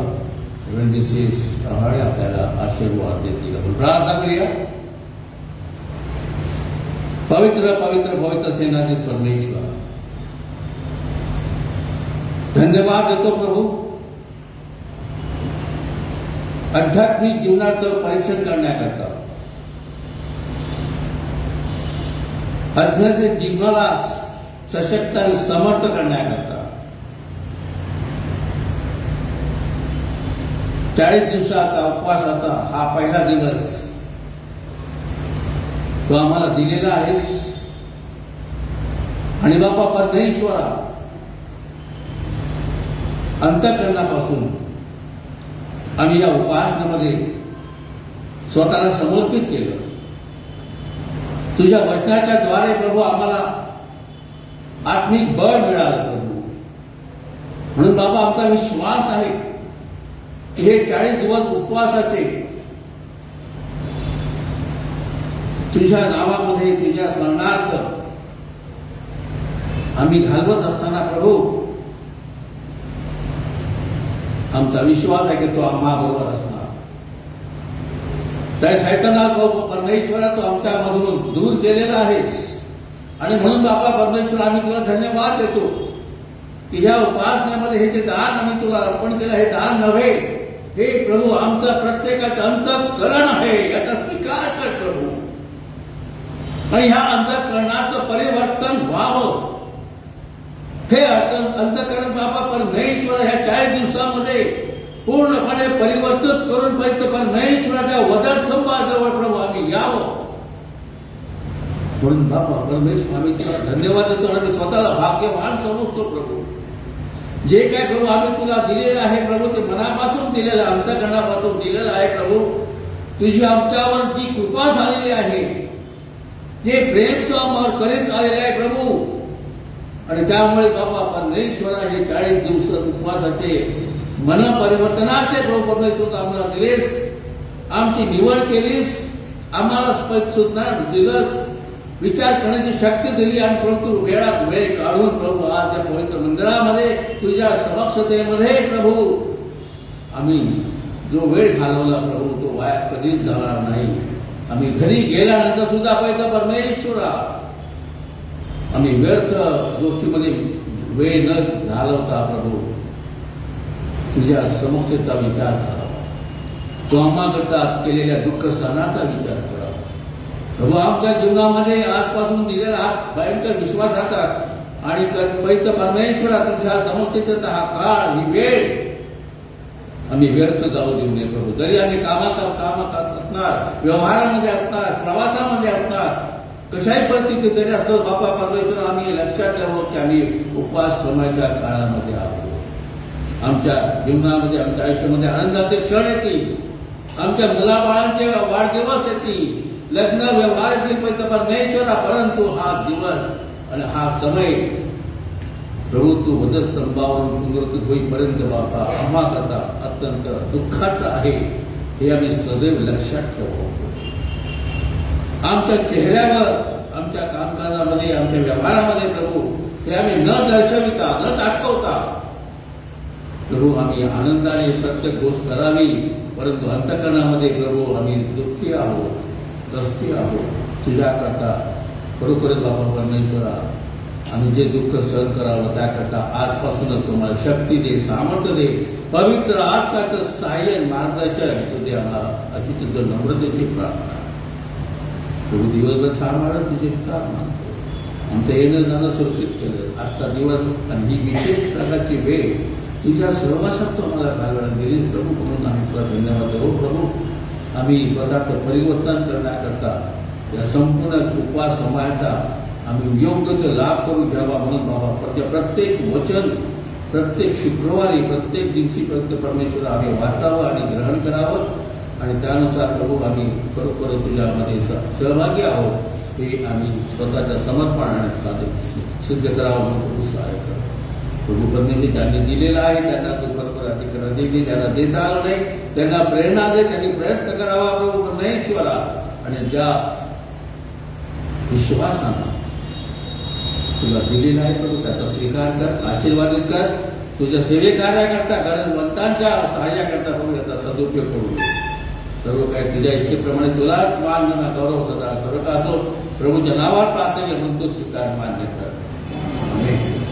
रणजित आव्हाड आपल्याला आशीर्वाद देतील. आपण प्रार्थना करूया. पवित्र पवित्र पवित्र सेनाधीश परमेश्वर, धन्यवाद देतो प्रभू. आध्यात्मिक जीवनाचं परीक्षण करण्याकरता, आध्यात्मिक जीवनाला सशक्त आणि समर्थ करण्याकरता 40 दिवसाचा उपवासाचा हा पहिला दिवस तो आम्हाला दिलेला आहेस. आणि बापा परमेश्वरा, अंतःकरणापासून आम्ही या उपासनेमध्ये स्वतःला समर्पित केलं. तुझ्या वचनाच्या द्वारे प्रभू आम्हाला आत्मिक बळ मिळालं प्रभू. म्हणून बाबा आमचा विश्वास आहे की हे 40 दिवस उपवासाचे तुझ्या नावामध्ये तुझ्या स्मरणार्थ आम्ही घालवत असताना प्रभू आमचा विश्वास आहे की तो आम्हाबरोबर असणार. त्या शैताना परमेश्वरा तो आमच्यामधून दूर केलेला आहेस. आणि म्हणून बापा परमेश्वर आम्ही तुला धन्यवाद देतो की ह्या उपासनेमध्ये हे जे दान आम्ही तुला अर्पण केलं हे दान नव्हे, हे प्रभू आमचं प्रत्येकाचं अंतःकरण आहे याचा स्वीकार कर प्रभू. आणि ह्या अंतःकरणाचं परिवर्तन व्हावं. हे अंतःकरण बाबा परमेश्वर ह्या 40 दिवसामध्ये पूर्णपणे परिवर्तित करून पाहिजे परमेश्वराच्या वधस्तंभाजवळ प्रभू आम्ही यावं. म्हणून बाबा परमेश्वर आम्ही तुला धन्यवाद देतो. आम्ही स्वतःला भाग्यवान समजतो प्रभू. जे काय प्रभू आम्ही तुला दिलेलं आहे प्रभू ते मनापासून दिलेलं, अंतःकरणापासून दिलेलं आहे प्रभू. तुझी आमच्यावर जी कृपा झालेली आहे, जे प्रेम तू आम्हावर करीत आलेले आहे प्रभू. आणि त्यामुळे बाबा परमेश्वरा हे 40 दिवस उपवासाचे मन परिवर्तनाचे प्रभू परमेश्वर आम्हाला दिलेस, आमची निवड केलीस, आम्हाला सुद्धा दिवस विचार करण्याची शक्ती दिली. आणि परंतु वेळात वेळ काढून प्रभू आज या पवित्र मंदिरामध्ये तुझ्या समक्षतेमध्ये प्रभू आम्ही जो वेळ घालवला प्रभू तो वाया कधीच जाणार नाही. आम्ही घरी गेल्यानंतर सुद्धा पाहिजे परमेश्वरा आम्ही व्यर्थ गोष्टीमध्ये वेळ न घालवता प्रभू तुझ्या समक्षेचा विचार करावा. तो आम्हाकरता केलेल्या दुःख सणाचा विचार करावा प्रभू. आमच्या जीवनामध्ये आजपासून दिलेला हा भयंकर विश्वासाचा आणि पवित्र परमेश्वरा तुझ्या समक्षेचा हा काळ ही वेळ आम्ही व्यर्थ जाऊ देऊ नये प्रभू. जरी आम्ही कामात असणार, व्यवहारामध्ये असणार, प्रवासामध्ये असणार, कशाही परिस्थितीत जरी असतो बापा परमेश्वर आम्ही लक्षात ठेवू की आम्ही उपवास समयाच्या काळामध्ये आहोत. आमच्या जीवनामध्ये आमच्या आयुष्यामध्ये आनंदाचे क्षण येतील, आमच्या मुलाबाळांचे वाढदिवस येतील, लग्न व्यवहार येतील पवित्र परमेश्वरा. परंतु हा दिवस आणि हा समय प्रभू तू वधस्तंभावरून पुनरुत्थित होईपर्यंत बाबा आम्हाकरता अत्यंत दुःखाचं आहे हे आम्ही सदैव लक्षात ठेवू. आमच्या चेहऱ्यावर, आमच्या कामकाजामध्ये, आमच्या व्यवहारामध्ये प्रभू हे आम्ही न दर्शविता, न दाखवता प्रभू आम्ही आनंदाने प्रत्येक गोष्ट करावी. परंतु अंतःकरणामध्ये प्रभू आम्ही दुःखी आहोत, कष्टी आहोत. तुझ्याकरता खरोखरच बाबा परमेश्वरा आम्ही जे दुःख सहन करावं त्याकरता आजपासूनच तुम्हाला शक्ती दे, सामर्थ्य दे, पवित्र आत्म्याचं सहाय्य मार्गदर्शन तुझे आम्हाला अशी तुझं नम्रतेची प्रार्थना. प्रभू दिवसभर सांभाळत तुझे काम मानतो. आमचं येणं जाणं सुरक्षित केलं. आजचा दिवस आणि ही विशेष प्रकारची वेळ तुझ्या सहवासात तू आम्हाला घालवून दिलीस प्रभू. म्हणून आम्ही तुला धन्यवाद देऊ प्रभू. आम्ही स्वतःचं परिवर्तन करण्याकरता या संपूर्ण उपवास समयाचा आम्ही योग्य तो लाभ करून घ्यावा. म्हणून बाबा प्रत्येक वचन, प्रत्येक शुक्रवारी, प्रत्येक दिवशी प्रत्येक परमेश्वर आम्ही वाचावं आणि ग्रहण करावं. आणि त्यानुसार प्रभू आम्ही खरोखर तुझ्यामध्ये सहभागी आहोत हे आम्ही स्वतःच्या समर्पणाने सिद्ध करावं म्हणून सहाय्य करा. प्रभू परमेश्वर त्यांनी दिलेला आहे त्यांना तू खरोखर अधिकार दे. ज्यांना देता आलं नाही त्यांना प्रेरणा दे, त्यांनी प्रयत्न करावा प्रभू परमेश्वरा. आणि ज्या विश्वासानं तुला दिलेला आहे प्रभू त्याचा स्वीकार कर, आशीर्वादित कर. तुझ्या सेवेकार्याकरता गरजवंतांच्या सहाय्याकरता प्रभू याचा सदुपयोग करू दे. सर्व काही तुझ्या इच्छेप्रमाणे तुलाच मान गौरव सदा सर्व का असो प्रभूच्या नावात प्रार्थना केली म्हणून तू स्वीकार मान्य कर. आमेन.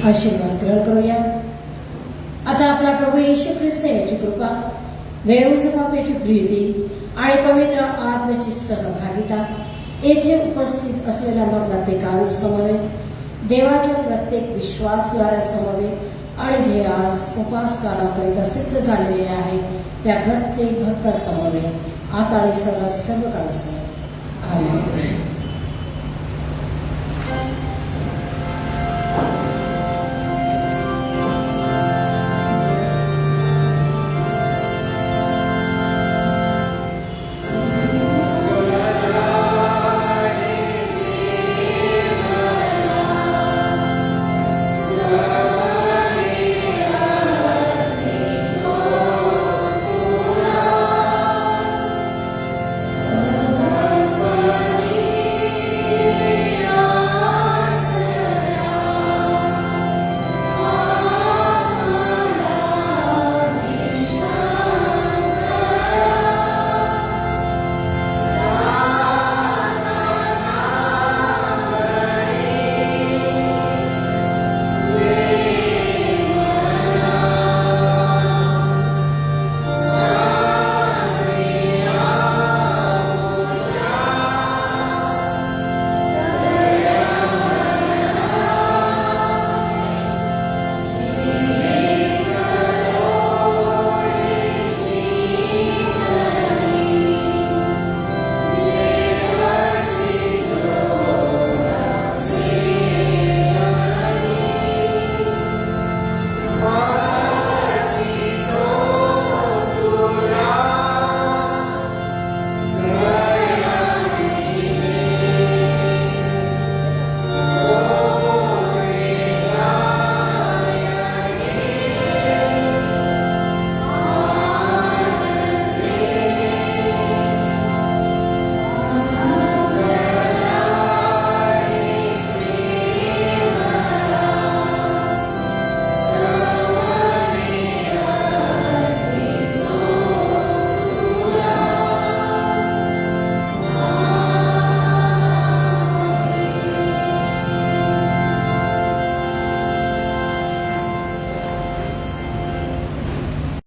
आशीर्वाद ग्रहण करूया. आता आपला प्रभू येशू ख्रिस्त याची कृपा, देवसभापेची प्रीती आणि पवित्र आत्म्याची सहभागिता येथे उपस्थित असलेल्या मग प्रत्येकांसमवेत, देवाच्या प्रत्येक विश्वासधाऱ्यासमवेत आणि जे आज उपासकाराकरिता सिद्ध झालेले आहेत त्या प्रत्येक भक्तासमवेत आता आणि सर्व काळासमवेत. आमेन. Amen.